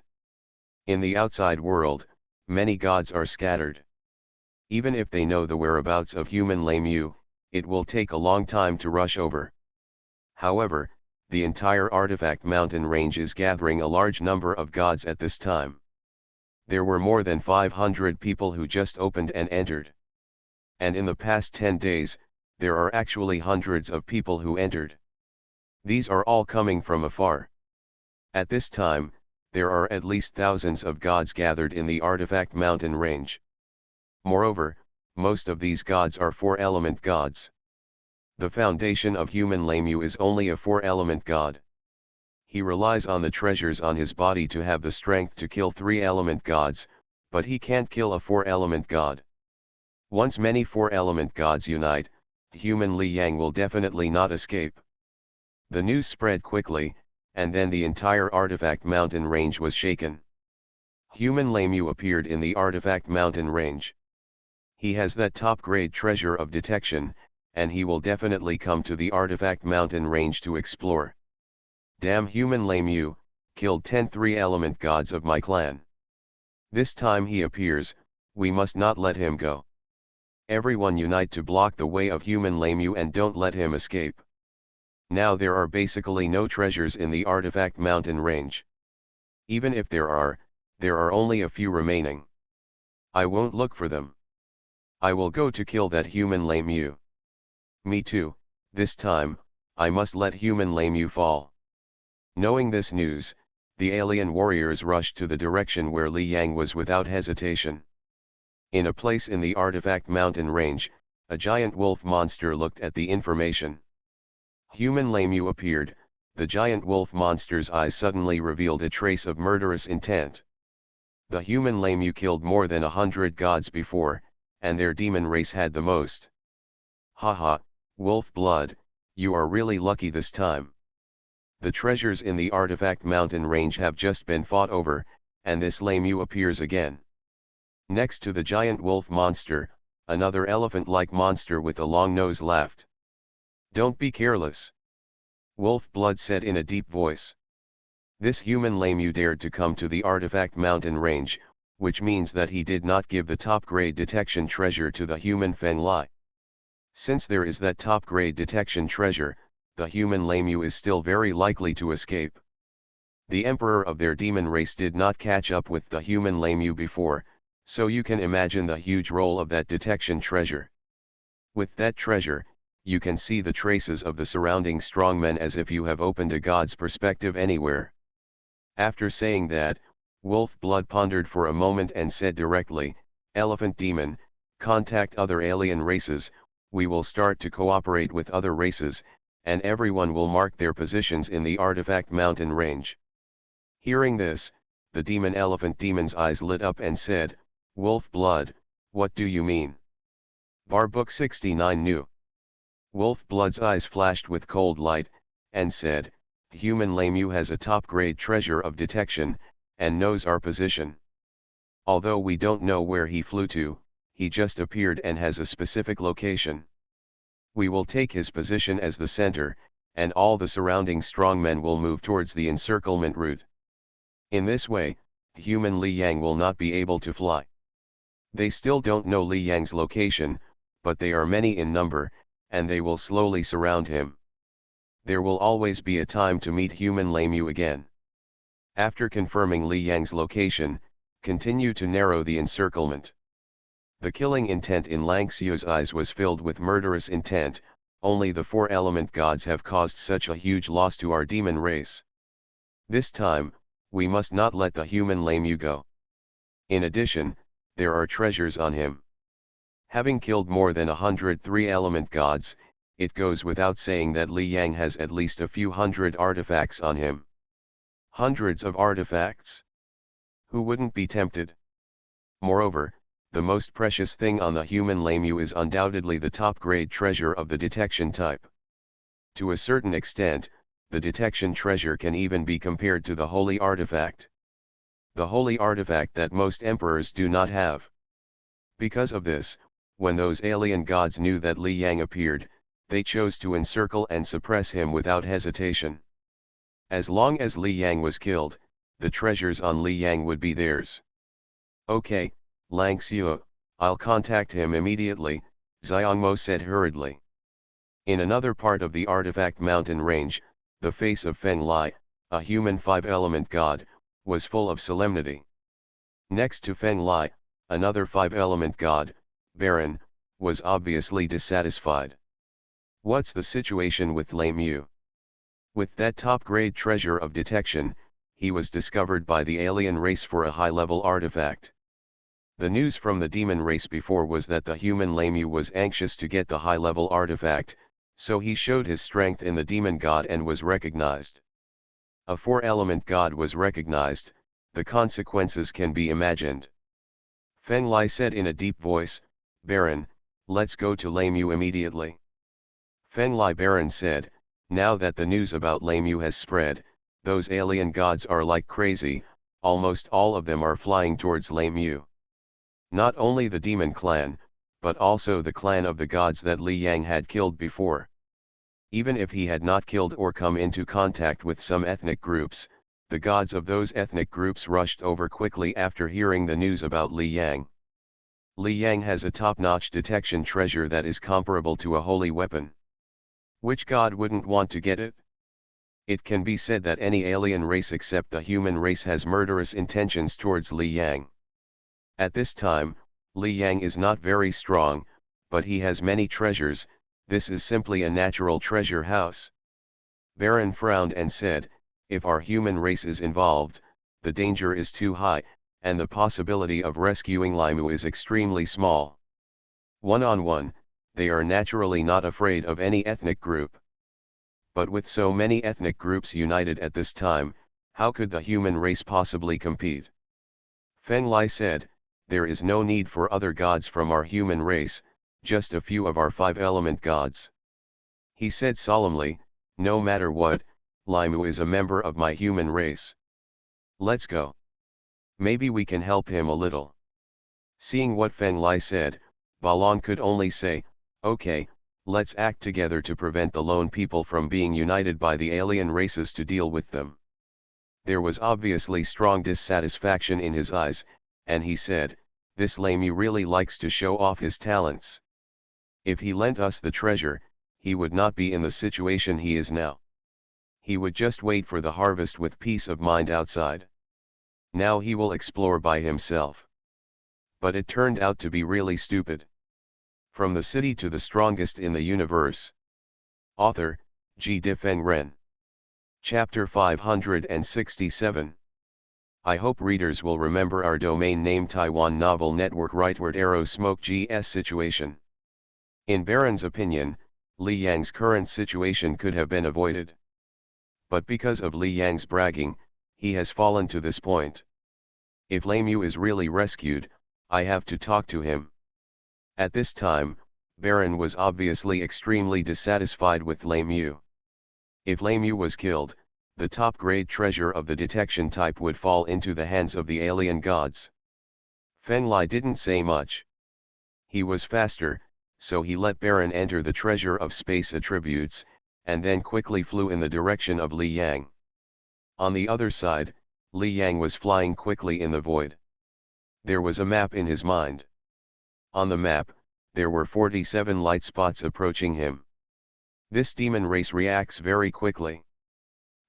In the outside world, many gods are scattered. Even if they know the whereabouts of human Lamu, it will take a long time to rush over. However, the entire Artifact Mountain range is gathering a large number of gods at this time. There were more than 500 people who just opened and entered. And in the past 10 days, there are actually hundreds of people who entered. These are all coming from afar. At this time, there are at least thousands of gods gathered in the Artifact Mountain range. Moreover, most of these gods are 4-element gods. The foundation of human Lamu is only a 4-element god. He relies on the treasures on his body to have the strength to kill 3-element gods, but he can't kill a 4-element god. Once many 4-element gods unite, human Li Yang will definitely not escape. The news spread quickly, and then the entire Artifact Mountain range was shaken. Human Lamu appeared in the Artifact Mountain range. He has that top-grade treasure of detection, and he will definitely come to the Artifact Mountain range to explore. Damn human Lamu, killed 10 3-element gods of my clan. This time he appears, we must not let him go. Everyone unite to block the way of human Lamu and don't let him escape. Now there are basically no treasures in the Artifact Mountain range. Even if there are only a few remaining. I won't look for them. I will go to kill that human Lamu. Me too, this time, I must let human Lamu fall. Knowing this news, the alien warriors rushed to the direction where Li Yang was without hesitation. In a place in the Artifact Mountain range, a giant wolf monster looked at the information. Human Lamu appeared, the giant wolf monster's eyes suddenly revealed a trace of murderous intent. The human Lamu killed more than 100 gods before, and their demon race had the most. Haha, wolf blood, you are really lucky this time. The treasures in the Artifact Mountain range have just been fought over, and this Lamu appears again. Next to the giant wolf monster, another elephant-like monster with a long nose laughed. Don't be careless. Wolf Blood said in a deep voice. This human Lamu dared to come to the Artifact Mountain range, which means that he did not give the top-grade detection treasure to the human Feng Lai. Since there is that top-grade detection treasure, the human Lamu is still very likely to escape. The emperor of their demon race did not catch up with the human Lamu before, so you can imagine the huge role of that detection treasure. With that treasure, you can see the traces of the surrounding strongmen as if you have opened a god's perspective anywhere. After saying that, Wolf Blood pondered for a moment and said directly, Elephant Demon, contact other alien races, we will start to cooperate with other races, and everyone will mark their positions in the Artifact Mountain range. Hearing this, the demon elephant demon's eyes lit up and said, Wolf Blood, what do you mean? Bar Book 69 New. Wolf Blood's eyes flashed with cold light, and said, Human Lamu has a top-grade treasure of detection, and knows our position. Although we don't know where he flew to, he just appeared and has a specific location. We will take his position as the center, and all the surrounding strongmen will move towards the encirclement route. In this way, human Li Yang will not be able to fly. They still don't know Li Yang's location, but they are many in number, and they will slowly surround him. There will always be a time to meet human Lamu again. After confirming Li Yang's location, continue to narrow the encirclement. The killing intent in Lang Xiu's eyes was filled with murderous intent. Only the 4-element gods have caused such a huge loss to our demon race. This time, we must not let the human Lamu go. In addition, there are treasures on him. Having killed more than 100 3-element gods, it goes without saying that Li Yang has at least a few hundred artifacts on him. Hundreds of artifacts? Who wouldn't be tempted? Moreover, the most precious thing on the human Lamu is undoubtedly the top-grade treasure of the detection type. To a certain extent, the detection treasure can even be compared to the holy artifact. The holy artifact that most emperors do not have. Because of this, when those alien gods knew that Li Yang appeared, they chose to encircle and suppress him without hesitation. As long as Li Yang was killed, the treasures on Li Yang would be theirs. Okay, Lang Xiu, I'll contact him immediately, Xiangmo said hurriedly. In another part of the artifact mountain range, the face of Feng Lai, a human five-element god, was full of solemnity. Next to Feng Lai, another five-element god, Baron, was obviously dissatisfied. What's the situation with Lei Mu? With that top-grade treasure of detection, he was discovered by the alien race for a high-level artifact. The news from the demon race before was that the human Lei Mu was anxious to get the high-level artifact, so he showed his strength in the demon god and was recognized. A four-element god was recognized, the consequences can be imagined. Feng Lai said in a deep voice, Baron, let's go to Lei Mu immediately. Feng Lai Baron said, now that the news about Lei Mu has spread, those alien gods are like crazy, almost all of them are flying towards Lei Mu. Not only the demon clan, but also the clan of the gods that Li Yang had killed before. Even if he had not killed or come into contact with some ethnic groups, the gods of those ethnic groups rushed over quickly after hearing the news about Li Yang. Li Yang has a top-notch detection treasure that is comparable to a holy weapon. Which god wouldn't want to get it? It can be said that any alien race except the human race has murderous intentions towards Li Yang. At this time, Li Yang is not very strong, but he has many treasures. This is simply a natural treasure house. Baron frowned and said, if our human race is involved, the danger is too high, and the possibility of rescuing Lei Mu is extremely small. One-on-one, they are naturally not afraid of any ethnic group. But with so many ethnic groups united at this time, how could the human race possibly compete? Feng Lai said, there is no need for other gods from our human race, just a few of our five-element gods. He said solemnly, no matter what, Lei Mu is a member of my human race. Let's go. Maybe we can help him a little. Seeing what Feng Lai said, Balong could only say, okay, let's act together to prevent the lone people from being united by the alien races to deal with them. There was obviously strong dissatisfaction in his eyes, and he said, this Lei Mu really likes to show off his talents. If he lent us the treasure, he would not be in the situation he is now. He would just wait for the harvest with peace of mind outside. Now he will explore by himself. But it turned out to be really stupid. From the city to the strongest in the universe. Author, G. Difeng Ren. Chapter 567. I hope readers will remember our domain name Taiwan Novel Network Rightward Arrow Smoke GS situation. In Baron's opinion, Li Yang's current situation could have been avoided. But because of Li Yang's bragging, he has fallen to this point. If Lei Mu is really rescued, I have to talk to him. At this time, Baron was obviously extremely dissatisfied with Lei Mu. If Lei Mu was killed, the top-grade treasure of the detection type would fall into the hands of the alien gods. Feng Lai didn't say much. He was faster, so he let Baron enter the treasure of space attributes, and then quickly flew in the direction of Li Yang. On the other side, Li Yang was flying quickly in the void. There was a map in his mind. On the map, there were 47 light spots approaching him. This demon race reacts very quickly.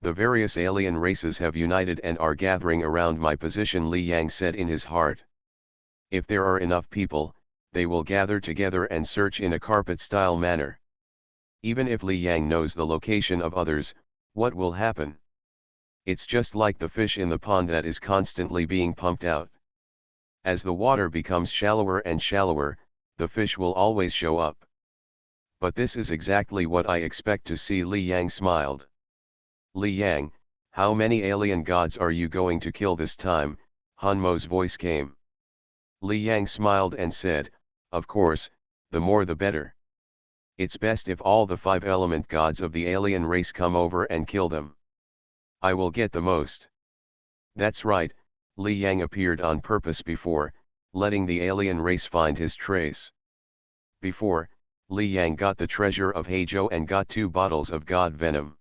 The various alien races have united and are gathering around my position, Li Yang said in his heart. If there are enough people, they will gather together and search in a carpet-style manner. Even if Li Yang knows the location of others, what will happen? It's just like the fish in the pond that is constantly being pumped out. As the water becomes shallower and shallower, the fish will always show up. But this is exactly what I expect to see. Li Yang smiled. Li Yang, how many alien gods are you going to kill this time? Han Mo's voice came. Li Yang smiled and said, of course, the more the better. It's best if all the five-element gods of the alien race come over and kill them. I will get the most. That's right, Li Yang appeared on purpose before, letting the alien race find his trace. Before, Li Yang got the treasure of Heizhou and got 2 bottles of god venom.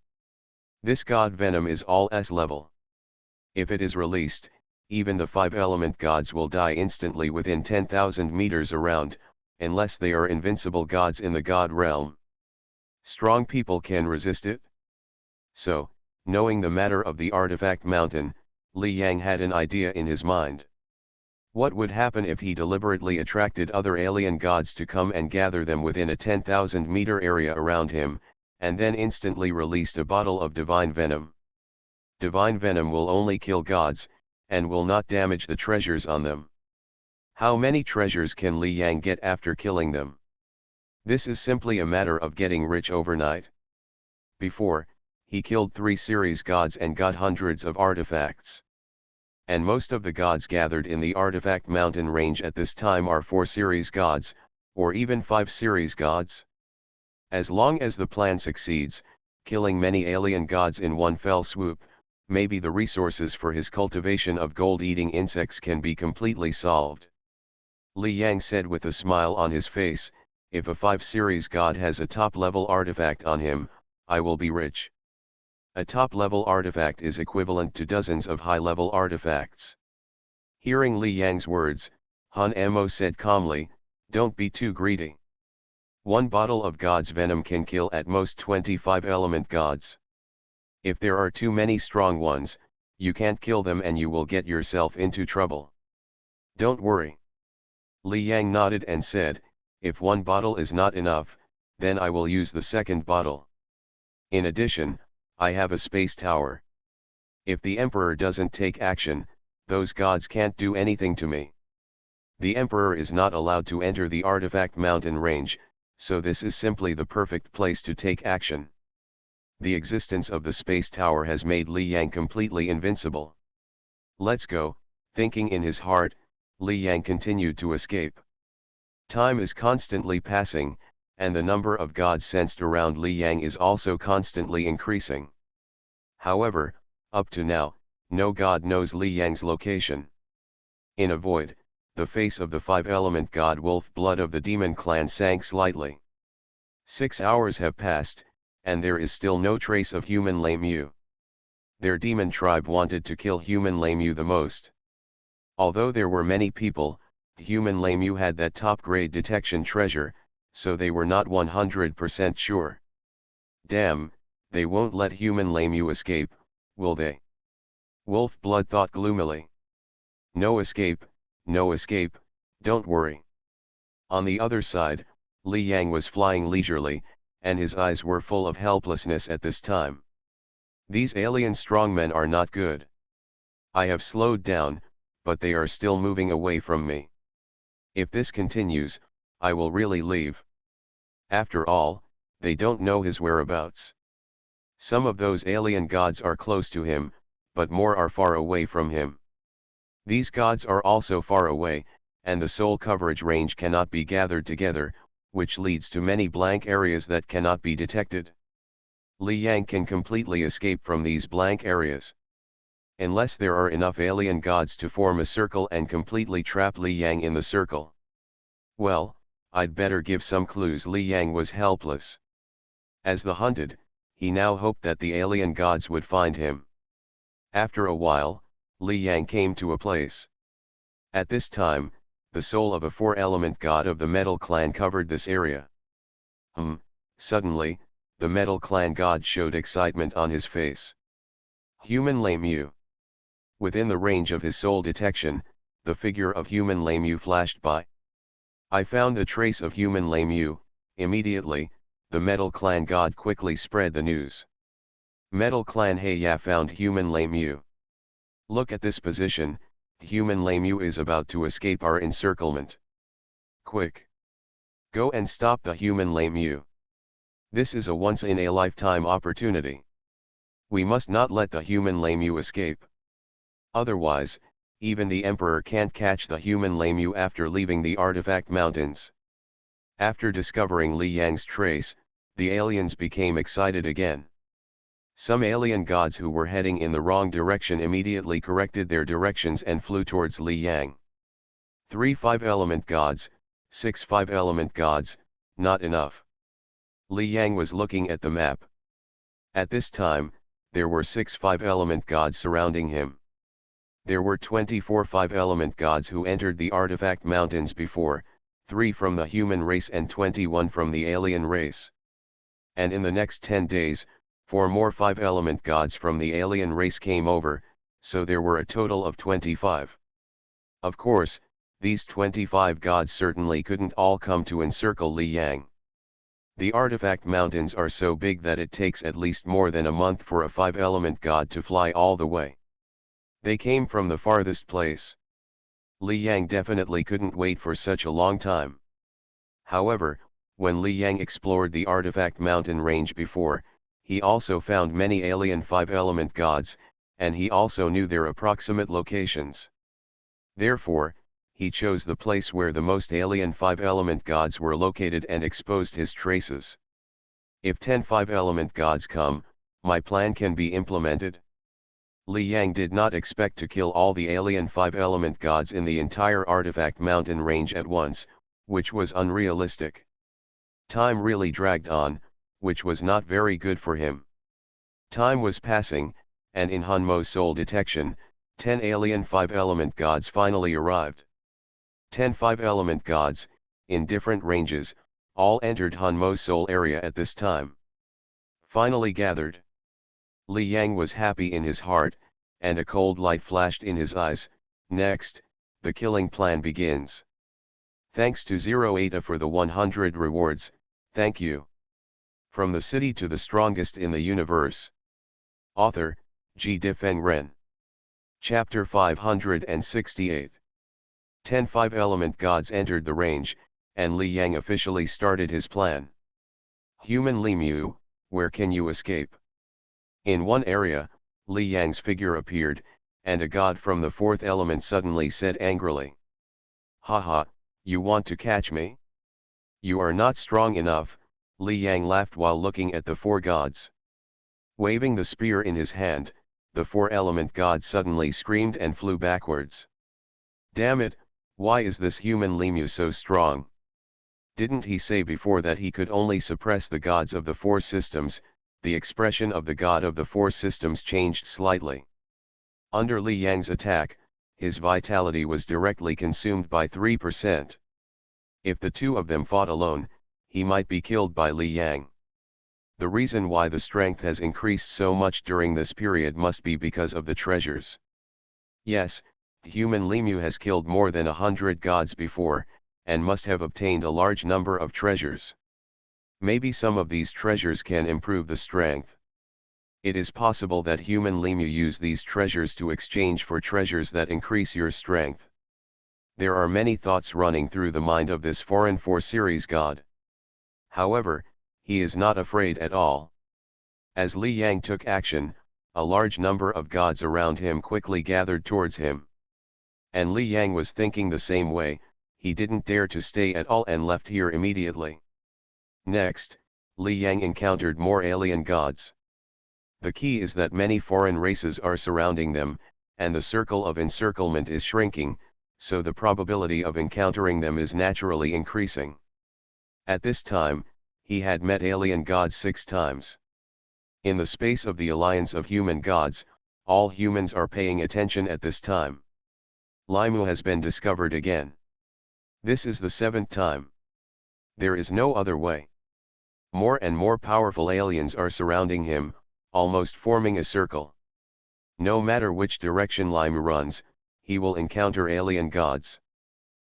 This god venom is all S level. If it is released, even the 5 element gods will die instantly within 10,000 meters around, unless they are invincible gods in the god realm. Strong people can resist it. So, knowing the matter of the artifact mountain, Li Yang had an idea in his mind. What would happen if he deliberately attracted other alien gods to come and gather them within a 10,000 meter area around him, and then instantly released a bottle of divine venom? Divine venom will only kill gods, and will not damage the treasures on them. How many treasures can Li Yang get after killing them? This is simply a matter of getting rich overnight. Before, he killed 3 series gods and got hundreds of artifacts. And most of the gods gathered in the artifact mountain range at this time are 4 series gods, or even 5 series gods. As long as the plan succeeds, killing many alien gods in one fell swoop, maybe the resources for his cultivation of gold-eating insects can be completely solved. Li Yang said with a smile on his face, if a 5 series god has a top-level artifact on him, I will be rich. A top-level artifact is equivalent to dozens of high-level artifacts. Hearing Li Yang's words, Han Mo said calmly, don't be too greedy. 1 bottle of god's venom can kill at most 25 element gods. If there are too many strong ones, you can't kill them and you will get yourself into trouble. Don't worry. Li Yang nodded and said, if 1 bottle is not enough, then I will use the 2nd bottle. In addition, I have a space tower. If the Emperor doesn't take action, those gods can't do anything to me. The Emperor is not allowed to enter the artifact mountain range, so this is simply the perfect place to take action. The existence of the space tower has made Li Yang completely invincible. Let's go, thinking in his heart, Li Yang continued to escape. Time is constantly passing, and the number of gods sensed around Li Yang is also constantly increasing. However, up to now, no god knows Li Yang's location. In a void, the face of the 5-element god Wolf Blood of the demon clan sank slightly. 6 hours have passed, and there is still no trace of human Lemu. Their demon tribe wanted to kill human Lemu the most. Although there were many people, human Lemu had that top-grade detection treasure, so they were not 100% sure. Damn, they won't let human Lemu escape, will they? Wolf Blood thought gloomily. No escape, don't worry. On the other side, Li Yang was flying leisurely, and his eyes were full of helplessness at this time. These alien strongmen are not good. I have slowed down, but they are still moving away from me. If this continues, I will really leave. After all, they don't know his whereabouts. Some of those alien gods are close to him, but more are far away from him. These gods are also far away, and the soul coverage range cannot be gathered together, which leads to many blank areas that cannot be detected. Li Yang can completely escape from these blank areas. Unless there are enough alien gods to form a circle and completely trap Li Yang in the circle. Well, I'd better give some clues. Li Yang was helpless. As the hunted, he now hoped that the alien gods would find him. After a while, Li Yang came to a place. At this time, the soul of a 4-element god of the Metal Clan covered this area. Suddenly, the Metal Clan god showed excitement on his face. Human Lemu. Within the range of his soul detection, the figure of human Lemu flashed by. I found the trace of human Lemu. Immediately, the Metal Clan god quickly spread the news. Metal Clan, hey, ya found human Lemu. Look at this position, human Lemu is about to escape our encirclement. Quick! Go and stop the human Lemu. This is a once-in-a-lifetime opportunity. We must not let the human Lemu escape. Otherwise, even the Emperor can't catch the human Lemu after leaving the artifact mountains. After discovering Li Yang's trace, the aliens became excited again. Some alien gods who were heading in the wrong direction immediately corrected their directions and flew towards Li Yang. 3 5-element gods, 6 5-element gods, not enough. Li Yang was looking at the map. At this time, there were 6 5-element gods surrounding him. There were 24 5-element gods who entered the artifact mountains before, 3 from the human race and 21 from the alien race. And in the next 10 days, 4 more 5-element gods from the alien race came over, so there were a total of 25. Of course, these 25 gods certainly couldn't all come to encircle Li Yang. The artifact mountains are so big that it takes at least more than a month for a 5-element god to fly all the way. They came from the farthest place. Li Yang definitely couldn't wait for such a long time. However, when Li Yang explored the artifact mountain range before, he also found many alien 5-element gods, and he also knew their approximate locations. Therefore, he chose the place where the most alien 5-element gods were located and exposed his traces. If 10 5-element gods come, my plan can be implemented. Li Yang did not expect to kill all the alien 5-element gods in the entire artifact mountain range at once, which was unrealistic. Time really dragged on, which was not very good for him. Time was passing, and in Hunmo's soul detection, 10 alien 5-element gods finally arrived. 10 5-element gods, in different ranges, all entered Hunmo's soul area at this time. Finally gathered. Li Yang was happy in his heart, and a cold light flashed in his eyes. Next, the killing plan begins. Thanks to 08 for the 100 rewards, thank you. From the city to the strongest in the universe. Author, G. Difeng Ren. Chapter 568. 10 5-element gods entered the range, and Li Yang officially started his plan. Human Lemur, where can you escape? In one area, Li Yang's figure appeared, and a god from the 4th element suddenly said angrily. Haha, you want to catch me? You are not strong enough, Li Yang laughed while looking at the 4 gods. Waving the spear in his hand, the 4-element god suddenly screamed and flew backwards. Damn it, why is this human Lemur so strong? Didn't he say before that he could only suppress the gods of the 4 systems? The expression of the god of the 4 systems changed slightly. Under Li Yang's attack, his vitality was directly consumed by 3%. If the 2 of them fought alone, he might be killed by Li Yang. The reason why the strength has increased so much during this period must be because of the treasures. Yes, human Lemur has killed more than 100 gods before, and must have obtained a large number of treasures. Maybe some of these treasures can improve the strength. It is possible that human Lemur use these treasures to exchange for treasures that increase your strength. There are many thoughts running through the mind of this foreign 4 series god. However, he is not afraid at all. As Li Yang took action, a large number of gods around him quickly gathered towards him. And Li Yang was thinking the same way, he didn't dare to stay at all and left here immediately. Next, Li Yang encountered more alien gods. The key is that many foreign races are surrounding them, and the circle of encirclement is shrinking, so the probability of encountering them is naturally increasing. At this time, he had met alien gods 6 times. In the space of the alliance of human gods, all humans are paying attention at this time. Limu has been discovered again. This is the 7th time. There is no other way. More and more powerful aliens are surrounding him, almost forming a circle. No matter which direction Limu runs, he will encounter alien gods.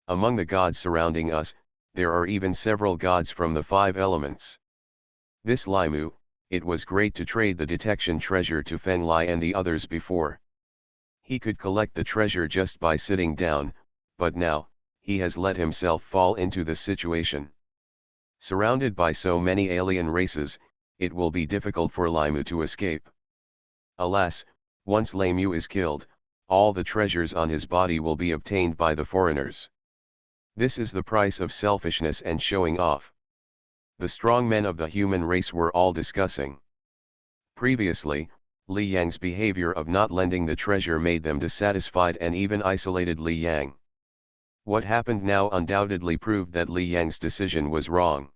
Among the gods surrounding us, there are even several gods from the 5 elements. This Limu, it was great to trade the detection treasure to Feng Lai and the others before. He could collect the treasure just by sitting down, but now, he has let himself fall into this situation. Surrounded by so many alien races, it will be difficult for Limu to escape. Alas, once Limu is killed, all the treasures on his body will be obtained by the foreigners. This is the price of selfishness and showing off. The strong men of the human race were all discussing. Previously, Li Yang's behavior of not lending the treasure made them dissatisfied and even isolated Li Yang. What happened now undoubtedly proved that Li Yang's decision was wrong.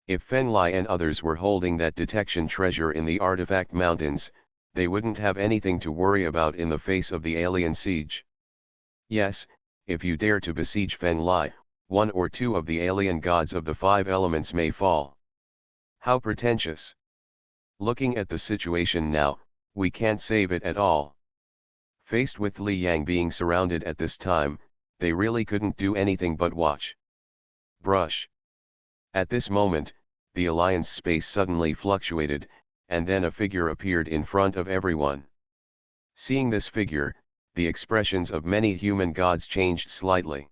If Fen Lai and others were holding that detection treasure in the artifact mountains, they wouldn't have anything to worry about in the face of the alien siege. Yes, if you dare to besiege Fen Lai, one or two of the alien gods of the five elements may fall. How pretentious. Looking at the situation now, we can't save it at all. Faced with Li Yang being surrounded at this time, they really couldn't do anything but watch. Brush. At this moment, the Alliance space suddenly fluctuated, and then a figure appeared in front of everyone. Seeing this figure, the expressions of many human gods changed slightly.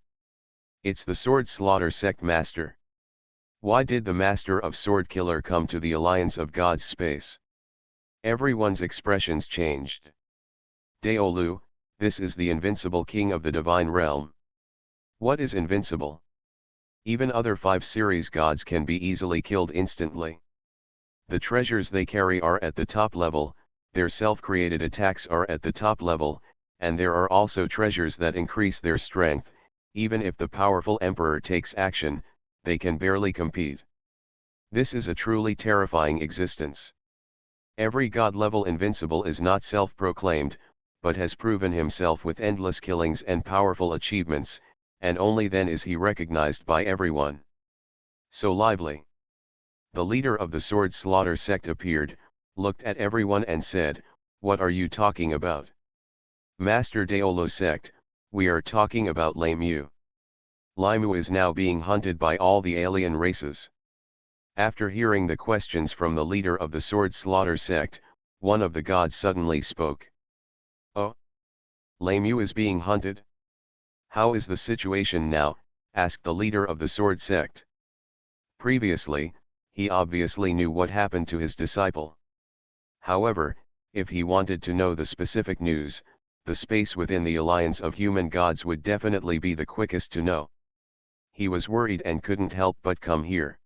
It's the Sword Slaughter Sect Master. Why did the Master of Sword Killer come to the Alliance of Gods space? Everyone's expressions changed. Daolu, this is the invincible king of the divine realm. What is invincible? Even other 5 series gods can be easily killed instantly. The treasures they carry are at the top level, their self-created attacks are at the top level, and there are also treasures that increase their strength. Even if the powerful emperor takes action, they can barely compete. This is a truly terrifying existence. Every god-level invincible is not self-proclaimed, but has proven himself with endless killings and powerful achievements, and only then is he recognized by everyone. So lively. The leader of the Sword Slaughter sect appeared, looked at everyone and said, "What are you talking about?" "Master Daolo sect, we are talking about Limu. Limu is now being hunted by all the alien races." After hearing the questions from the leader of the Sword Slaughter sect, one of the gods suddenly spoke. "Oh? Limu is being hunted? How is the situation now?" asked the leader of the Sword sect. Previously, he obviously knew what happened to his disciple. However, if he wanted to know the specific news, the space within the alliance of human gods would definitely be the quickest to know. He was worried and couldn't help but come here.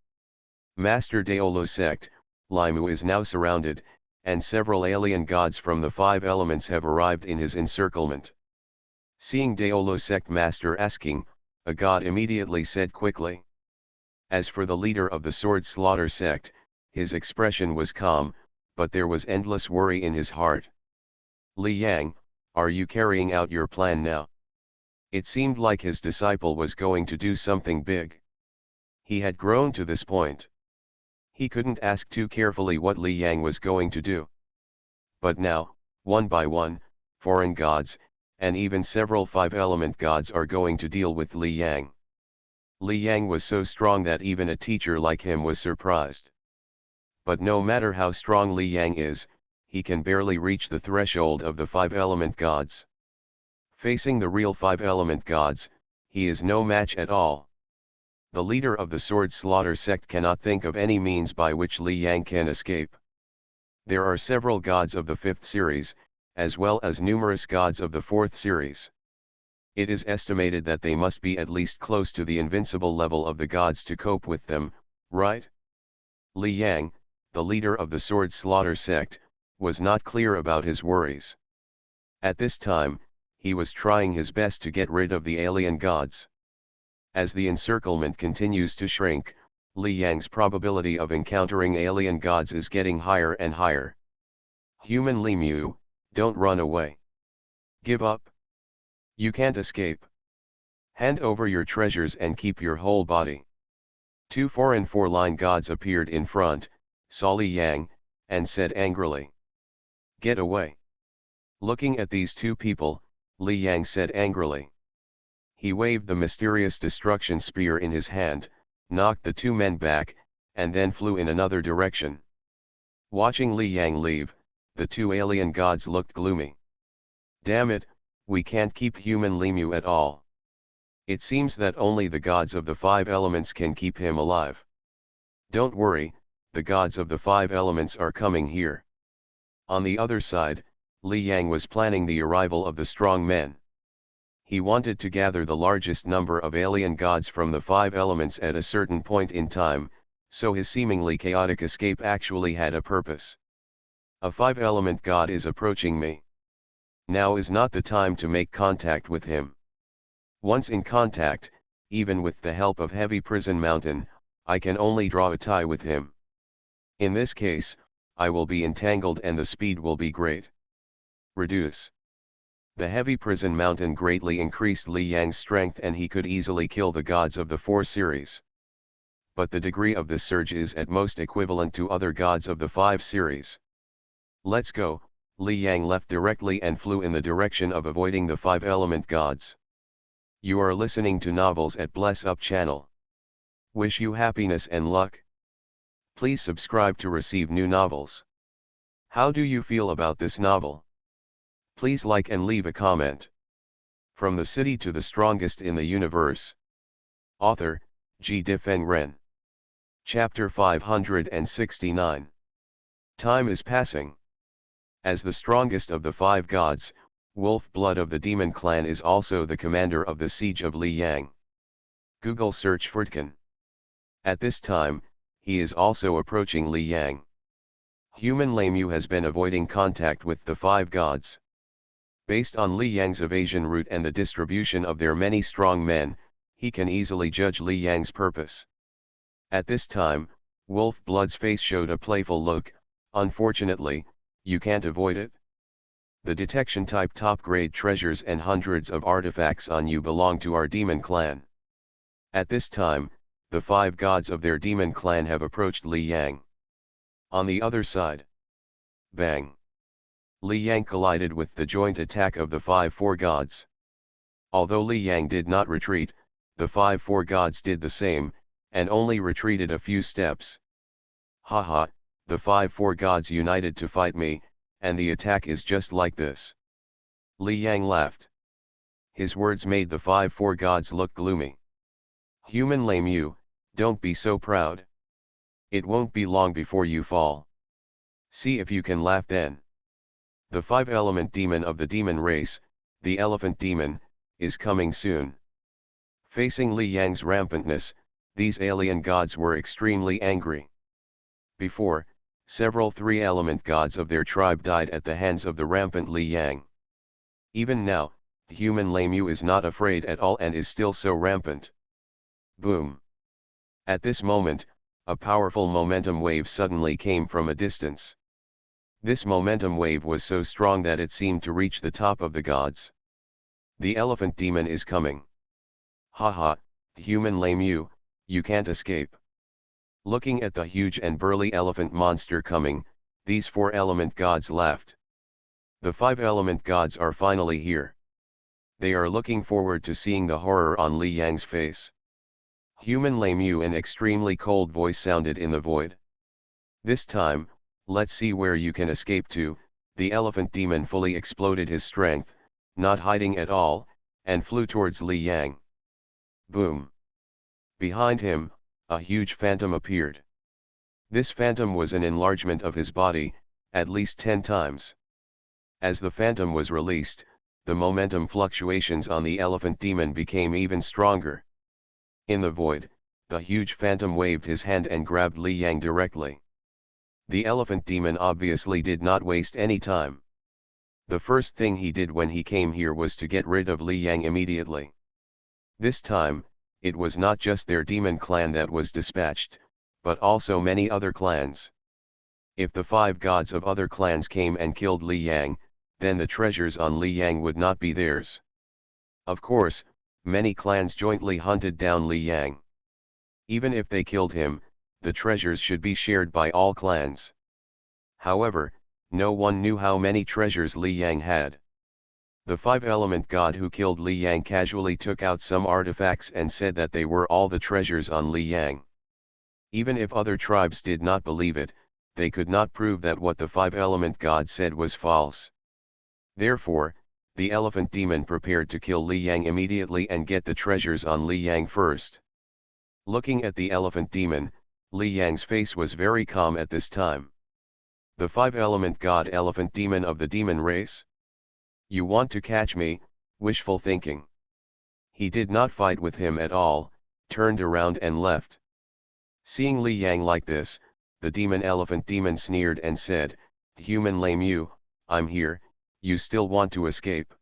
"Master Daolo sect, Limu is now surrounded, and several alien gods from the 5 elements have arrived in his encirclement." Seeing Daolo sect master asking, a god immediately said quickly. As for the leader of the Sword Slaughter sect, his expression was calm, but there was endless worry in his heart. "Li Yang, are you carrying out your plan now?" It seemed like his disciple was going to do something big. He had grown to this point. He couldn't ask too carefully what Li Yang was going to do. But now, one by one, foreign gods, and even several 5-element gods are going to deal with Li Yang. Li Yang was so strong that even a teacher like him was surprised. But no matter how strong Li Yang is, he can barely reach the threshold of the 5-element gods. Facing the real 5-element gods, he is no match at all. The leader of the Sword Slaughter sect cannot think of any means by which Li Yang can escape. There are several gods of the 5th series, as well as numerous gods of the 4th series. It is estimated that they must be at least close to the invincible level of the gods to cope with them, right? Li Yang, the leader of the Sword Slaughter sect, was not clear about his worries. At this time, he was trying his best to get rid of the alien gods. As the encirclement continues to shrink, Li Yang's probability of encountering alien gods is getting higher and higher. "Human Limu, don't run away. Give up. You can't escape. Hand over your treasures and keep your whole body." 2 foreign 4-line gods appeared in front, saw Li Yang, and said angrily, "Get away." Looking at these 2 people, Li Yang said angrily. He waved the mysterious destruction spear in his hand, knocked the 2 men back, and then flew in another direction. Watching Li Yang leave, the 2 alien gods looked gloomy. "Damn it, we can't keep human Limu at all. It seems that only the gods of the 5 elements can keep him alive." "Don't worry, the gods of the 5 elements are coming here." On the other side, Li Yang was planning the arrival of the strong men. He wanted to gather the largest number of alien gods from the 5 elements at a certain point in time, so his seemingly chaotic escape actually had a purpose. "A 5-element god is approaching me. Now is not the time to make contact with him. Once in contact, even with the help of Heavy Prison Mountain, I can only draw a tie with him. In this case, I will be entangled and the speed will be great. Reduce. The heavy prison mountain greatly increased Li Yang's strength and he could easily kill the gods of the 4 series. But the degree of this surge is at most equivalent to other gods of the 5 series. Let's go. Li Yang left directly and flew in the direction of avoiding the 5-element gods. You are listening to novels at Bless Up channel. Wish you happiness and luck. Please subscribe to receive new novels. How do you feel about this novel? Please like and leave a comment. From the city to the strongest in the universe. Author, G. Difeng Ren. Chapter 569. Time is passing. As the strongest of the 5 gods, Wolf Blood of the Demon Clan is also the commander of the siege of Li Yang. Google search Furtkan. At this time, he is also approaching Li Yang. Human Lemu has been avoiding contact with the 5 gods. Based on Li Yang's evasion route and the distribution of their many strong men, he can easily judge Li Yang's purpose. At this time, Wolf Blood's face showed a playful look. Unfortunately, you can't avoid it. The detection type top-grade treasures and hundreds of artifacts on you belong to our demon clan. At this time, the 5 gods of their demon clan have approached Li Yang. On the other side. Bang! Li Yang collided with the joint attack of the 5-4 gods. Although Li Yang did not retreat, the 5-4 gods did the same, and only retreated a few steps. Haha, the 5-4 gods united to fight me, and the attack is just like this. Li Yang laughed. His words made the 5-4 gods look gloomy. Human Lemu, don't be so proud. It won't be long before you fall. See if you can laugh then. The 5-element demon of the demon race, the elephant demon, is coming soon. Facing Li Yang's rampantness, these alien gods were extremely angry. Before, several 3-element gods of their tribe died at the hands of the rampant Li Yang. Even now, human Lemu is not afraid at all and is still so rampant. Boom! At this moment, a powerful momentum wave suddenly came from a distance. This momentum wave was so strong that it seemed to reach the top of the gods. The elephant demon is coming. Haha, human Lemu, you can't escape. Looking at the huge and burly elephant monster coming, these 4-element gods laughed. The 5-element gods are finally here. They are looking forward to seeing the horror on Li Yang's face. Human Lemu, an extremely cold voice sounded in the void. This time, let's see where you can escape to. The elephant demon fully exploded his strength, not hiding at all, and flew towards Li Yang. Boom! Behind him, a huge phantom appeared. This phantom was an enlargement of his body, at least 10 times. As the phantom was released, the momentum fluctuations on the elephant demon became even stronger. In the void, the huge phantom waved his hand and grabbed Li Yang directly. The elephant demon obviously did not waste any time. The first thing he did when he came here was to get rid of Li Yang immediately. This time, it was not just their demon clan that was dispatched, but also many other clans. If the 5 gods of other clans came and killed Li Yang, then the treasures on Li Yang would not be theirs. Of course, many clans jointly hunted down Li Yang. Even if they killed him, the treasures should be shared by all clans. However, no one knew how many treasures Li Yang had. The 5-element god who killed Li Yang casually took out some artifacts and said that they were all the treasures on Li Yang. Even if other tribes did not believe it, they could not prove that what the 5-element god said was false. Therefore, the elephant demon prepared to kill Li Yang immediately and get the treasures on Li Yang first. Looking at the elephant demon, Li Yang's face was very calm at this time. The 5-element god elephant demon of the demon race? You want to catch me? Wishful thinking. He did not fight with him at all, turned around and left. Seeing Li Yang like this, the demon elephant demon sneered and said, Human Lemu, I'm here, you still want to escape?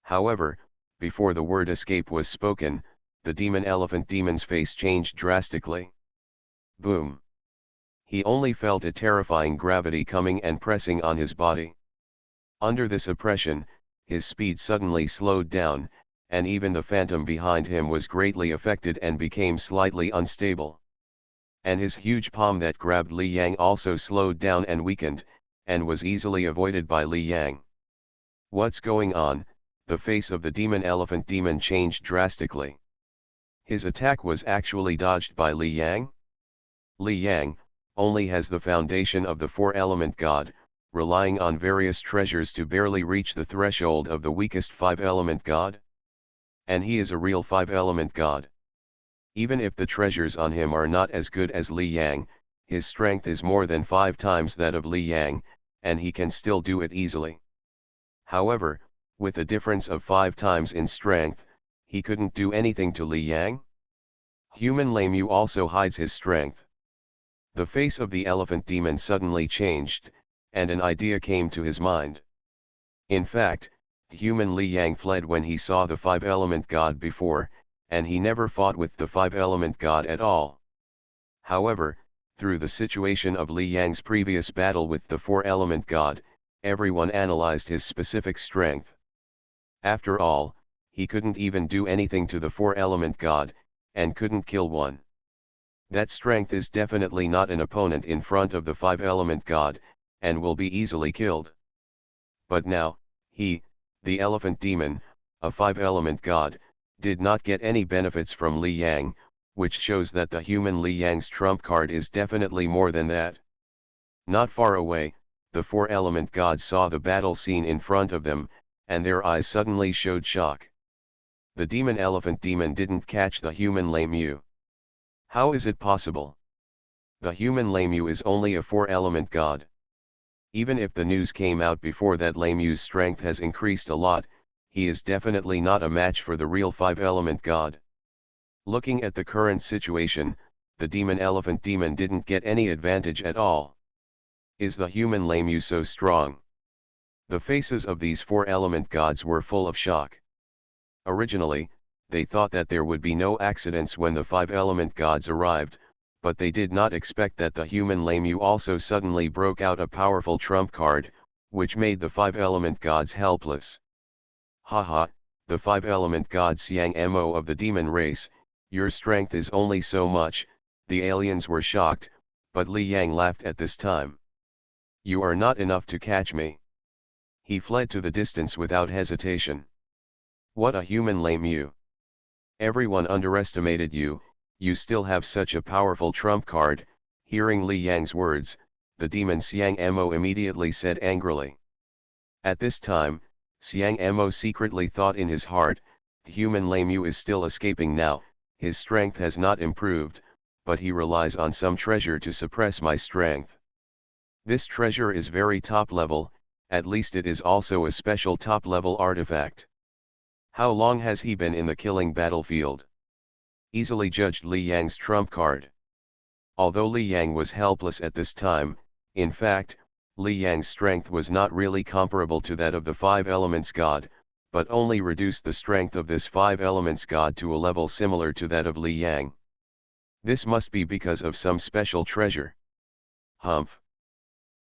However, before the word escape was spoken, the demon elephant demon's face changed drastically. Boom. He only felt a terrifying gravity coming and pressing on his body. Under this oppression, his speed suddenly slowed down, and even the phantom behind him was greatly affected and became slightly unstable. And his huge palm that grabbed Li Yang also slowed down and weakened, and was easily avoided by Li Yang. What's going on? The face of the demon elephant demon changed drastically. His attack was actually dodged by Li Yang? Li Yang only has the foundation of the four-element god, relying on various treasures to barely reach the threshold of the weakest five-element god? And he is a real five-element god. Even if the treasures on him are not as good as Li Yang, his strength is more than 5 times that of Li Yang, and he can still do it easily. However, with a difference of 5 times in strength, he couldn't do anything to Li Yang? Human Lemu also hides his strength. The face of the elephant demon suddenly changed, and an idea came to his mind. In fact, human Li Yang fled when he saw the five-element god before, and he never fought with the five-element god at all. However, through the situation of Li Yang's previous battle with the four-element god, everyone analyzed his specific strength. After all, he couldn't even do anything to the four-element god, and couldn't kill one. That strength is definitely not an opponent in front of the five-element god, and will be easily killed. But now, he, the elephant demon, a five-element god, did not get any benefits from Li Yang, which shows that the human Li Yang's trump card is definitely more than that. Not far away, the four-element gods saw the battle scene in front of them, and their eyes suddenly showed shock. The demon elephant demon didn't catch the human Lemu. How is it possible? The human Lemu is only a four-element god. Even if the news came out before that Lemu's strength has increased a lot, he is definitely not a match for the real five-element god. Looking at the current situation, the demon elephant demon didn't get any advantage at all. Is the human Lemu so strong? The faces of these four-element gods were full of shock. Originally, they thought that there would be no accidents when the five-element gods arrived, but they did not expect that the human Lemu also suddenly broke out a powerful trump card, which made the five-element gods helpless. Haha, the five-element god Xiang Mo of the demon race, your strength is only so much. The aliens were shocked, but Li Yang laughed at this time. You are not enough to catch me. He fled to the distance without hesitation. What a human Lemu. Everyone underestimated you, you still have such a powerful trump card. Hearing Li Yang's words, the demon Xiang Mo immediately said angrily. At this time, Xiang Mo secretly thought in his heart, human Lemu is still escaping now, his strength has not improved, but he relies on some treasure to suppress my strength. This treasure is very top level, at least it is also a special top level artifact. How long has he been in the killing battlefield? Easily judged Li Yang's trump card. Although Li Yang was helpless at this time, in fact, Li Yang's strength was not really comparable to that of the five elements god, but only reduced the strength of this five elements god to a level similar to that of Li Yang. This must be because of some special treasure. Humph.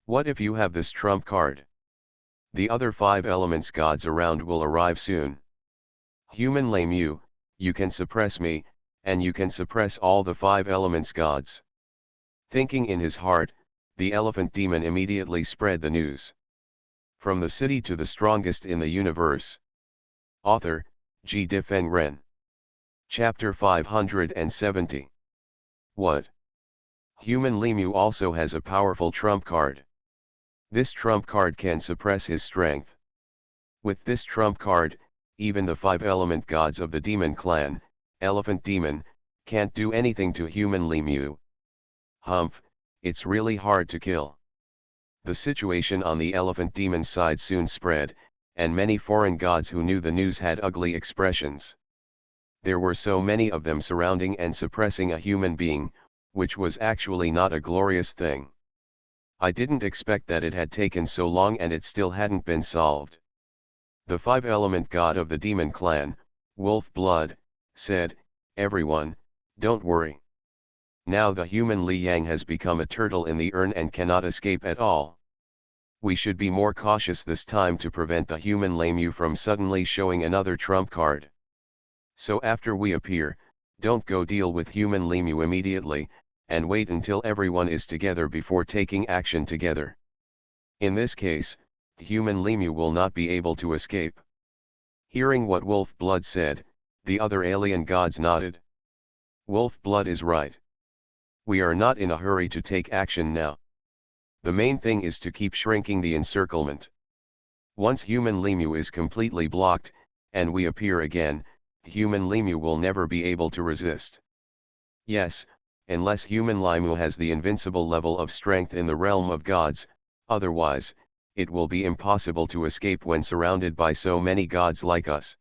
What if you have this trump card? The other five elements gods around will arrive soon. Human Lemu, you can suppress me, and you can suppress all the five elements gods. Thinking in his heart, the elephant demon immediately spread the news. From the city to the strongest in the universe. Author, G. Difeng Ren. Chapter 570. What? Human Lemu also has a powerful trump card. This trump card can suppress his strength. With this trump card, even the five-element gods of the demon clan, Elephant Demon, can't do anything to human Lemu. Humph, it's really hard to kill. The situation on the Elephant Demon side soon spread, and many foreign gods who knew the news had ugly expressions. There were so many of them surrounding and suppressing a human being, which was actually not a glorious thing. I didn't expect that it had taken so long and it still hadn't been solved. The five-element god of the demon clan, Wolf Blood, said, "Everyone, don't worry. Now the human Li Yang has become a turtle in the urn and cannot escape at all. We should be more cautious this time to prevent the human Lameu from suddenly showing another trump card. So after we appear, don't go deal with human Lameu immediately, and wait until everyone is together before taking action together. In this case, human Lameu will not be able to escape. Hearing what Wolf Blood said, the other alien gods nodded. Wolf Blood is right. We are not in a hurry to take action now. The main thing is to keep shrinking the encirclement. Once human Lameu is completely blocked, and we appear again, human Lameu will never be able to resist. Yes, unless human Lameu has the invincible level of strength in the realm of gods, otherwise, it will be impossible to escape when surrounded by so many gods like us.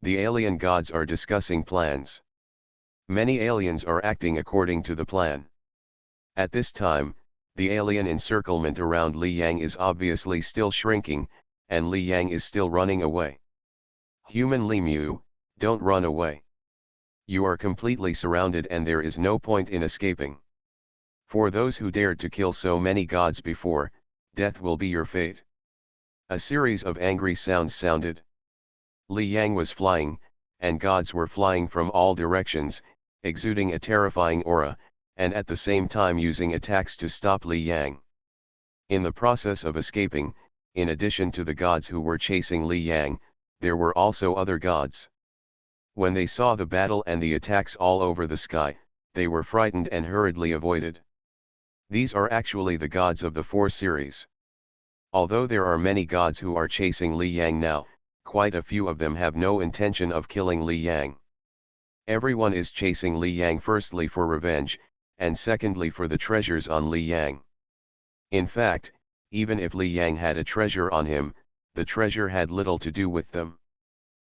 The alien gods are discussing plans. Many aliens are acting according to the plan. At this time, the alien encirclement around Li Yang is obviously still shrinking, and Li Yang is still running away. Human Lameu, don't run away. You are completely surrounded and there is no point in escaping. For those who dared to kill so many gods before, death will be your fate. A series of angry sounds sounded. Li Yang was flying, and gods were flying from all directions, exuding a terrifying aura, and at the same time using attacks to stop Li Yang. In the process of escaping, in addition to the gods who were chasing Li Yang, there were also other gods. When they saw the battle and the attacks all over the sky, they were frightened and hurriedly avoided. These are actually the gods of the 4 series. Although there are many gods who are chasing Li Yang now, quite a few of them have no intention of killing Li Yang. Everyone is chasing Li Yang firstly for revenge, and secondly for the treasures on Li Yang. In fact, even if Li Yang had a treasure on him, the treasure had little to do with them.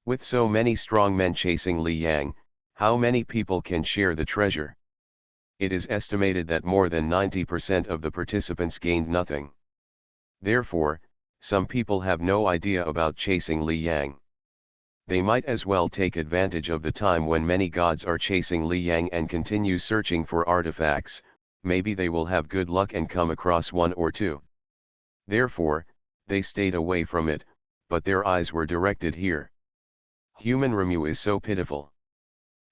With so many strong men chasing Li Yang, how many people can share the treasure? It is estimated that more than 90% of the participants gained nothing. Therefore, some people have no idea about chasing Li Yang. They might as well take advantage of the time when many gods are chasing Li Yang and continue searching for artifacts. Maybe they will have good luck and come across 1 or 2. Therefore, they stayed away from it, but their eyes were directed here. Human Lameu is so pitiful.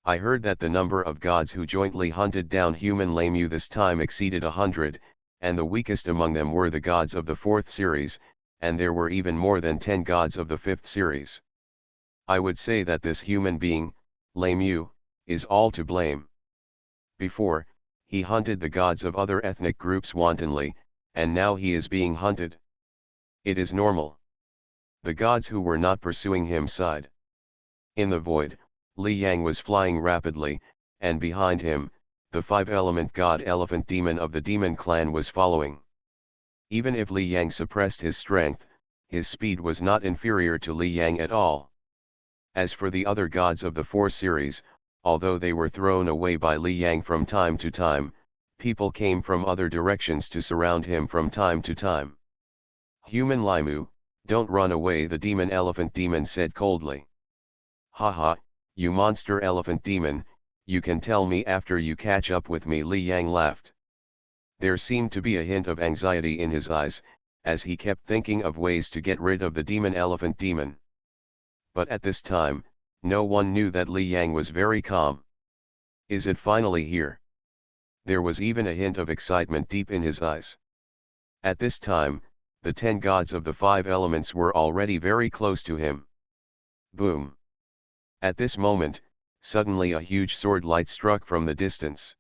I heard that the number of gods who jointly hunted down human Lameu this time exceeded 100, and the weakest among them were the gods of the 4th series, and there were even more than 10 gods of the 5th series. I would say that this human being, Lameu, is all to blame. Before, he hunted the gods of other ethnic groups wantonly, and now he is being hunted. It is normal. The gods who were not pursuing him sighed. In the void, Li Yang was flying rapidly, and behind him, the 5-element god Elephant Demon of the Demon clan was following. Even if Li Yang suppressed his strength, his speed was not inferior to Li Yang at all. As for the other gods of the 4 series, although they were thrown away by Li Yang from time to time, people came from other directions to surround him from time to time. Human Lameu, don't run away, the demon Elephant Demon said coldly. Haha, you monster Elephant Demon, you can tell me after you catch up with me, Li Yang laughed. There seemed to be a hint of anxiety in his eyes, as he kept thinking of ways to get rid of the demon Elephant Demon. But at this time, no one knew that Li Yang was very calm. Is it finally here? There was even a hint of excitement deep in his eyes. At this time, the 10 gods of the 5 elements were already very close to him. Boom! At this moment, suddenly a huge sword light struck from the distance.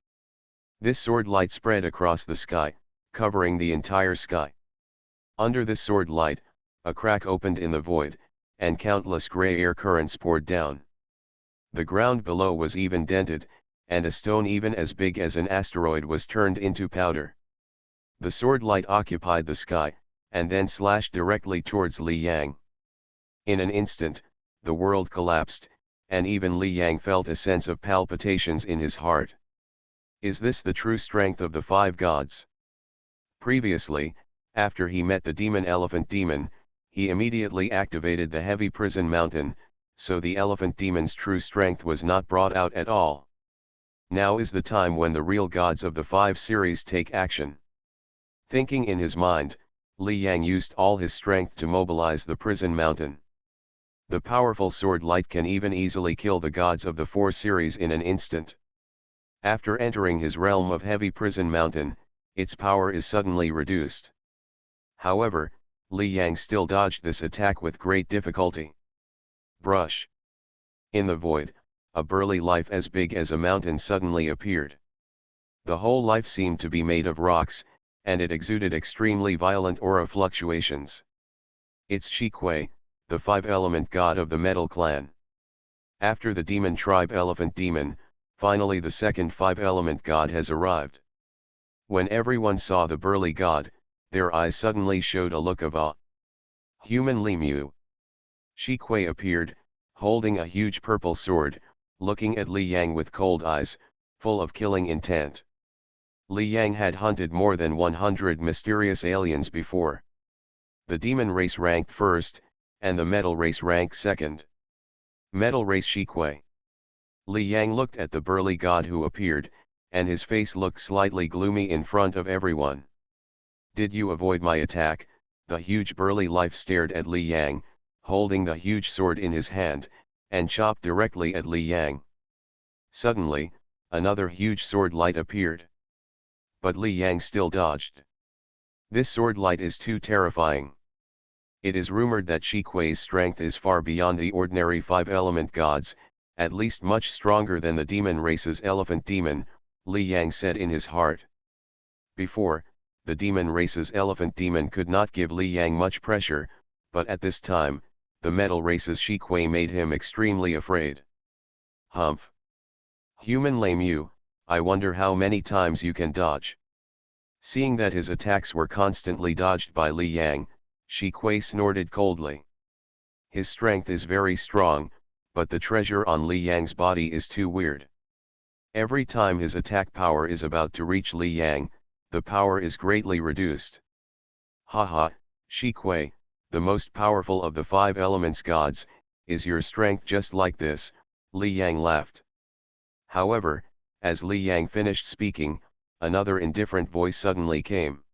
This sword light spread across the sky, covering the entire sky. Under this sword light, a crack opened in the void, and countless gray air currents poured down. The ground below was even dented, and a stone even as big as an asteroid was turned into powder. The sword light occupied the sky, and then slashed directly towards Li Yang. In an instant, the world collapsed, and even Li Yang felt a sense of palpitations in his heart. Is this the true strength of the 5 gods? Previously, after he met the demon Elephant Demon, he immediately activated the heavy prison mountain, so the Elephant Demon's true strength was not brought out at all. Now is the time when the real gods of the 5 series take action. Thinking in his mind, Li Yang used all his strength to mobilize the prison mountain. The powerful sword light can even easily kill the gods of the 4 series in an instant. After entering his realm of heavy prison mountain, its power is suddenly reduced. However, Li Yang still dodged this attack with great difficulty. Brush. In the void, a burly life as big as a mountain suddenly appeared. The whole life seemed to be made of rocks, and it exuded extremely violent aura fluctuations. It's Shikwei, the 5-element god of the metal clan. After the demon tribe Elephant Demon, finally the second 5-element god has arrived. When everyone saw the burly god, their eyes suddenly showed a look of awe. Human Limu. Shikwei appeared, holding a huge purple sword, looking at Li Yang with cold eyes, full of killing intent. Li Yang had hunted more than 100 mysterious aliens before. The demon race ranked first, and the metal race ranked second. Metal race Shikwei. Li Yang looked at the burly god who appeared, and his face looked slightly gloomy in front of everyone. Did you avoid my attack? The huge burly life stared at Li Yang, holding the huge sword in his hand, and chopped directly at Li Yang. Suddenly, another huge sword light appeared. But Li Yang still dodged. This sword light is too terrifying. It is rumored that Shikwei's strength is far beyond the ordinary 5-element gods, at least much stronger than the demon race's elephant demon, Li Yang said in his heart. Before, the demon race's elephant demon could not give Li Yang much pressure, but at this time, the metal race's Shikwei made him extremely afraid. Humph! Human Limu, I wonder how many times you can dodge. Seeing that his attacks were constantly dodged by Li Yang, Shikwei snorted coldly. His strength is very strong, but the treasure on Li Yang's body is too weird. Every time his attack power is about to reach Li Yang, the power is greatly reduced. Haha, Shikwei, the most powerful of the 5 elements gods, is your strength just like this? Li Yang laughed. However, as Li Yang finished speaking, another indifferent voice suddenly came.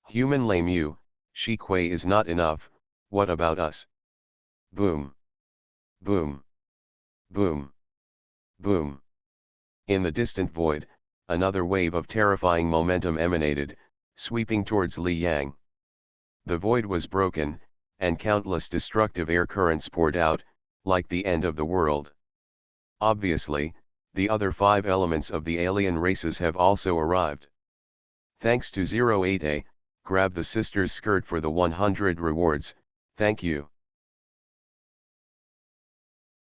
Human Limu, Shikwei is not enough, what about us? Boom. Boom. Boom. Boom. In the distant void, another wave of terrifying momentum emanated, sweeping towards Li Yang. The void was broken, and countless destructive air currents poured out, like the end of the world. Obviously, the other 5 elements of the alien races have also arrived. Thanks to 08A, grab the sister's skirt for the 100 rewards, thank you.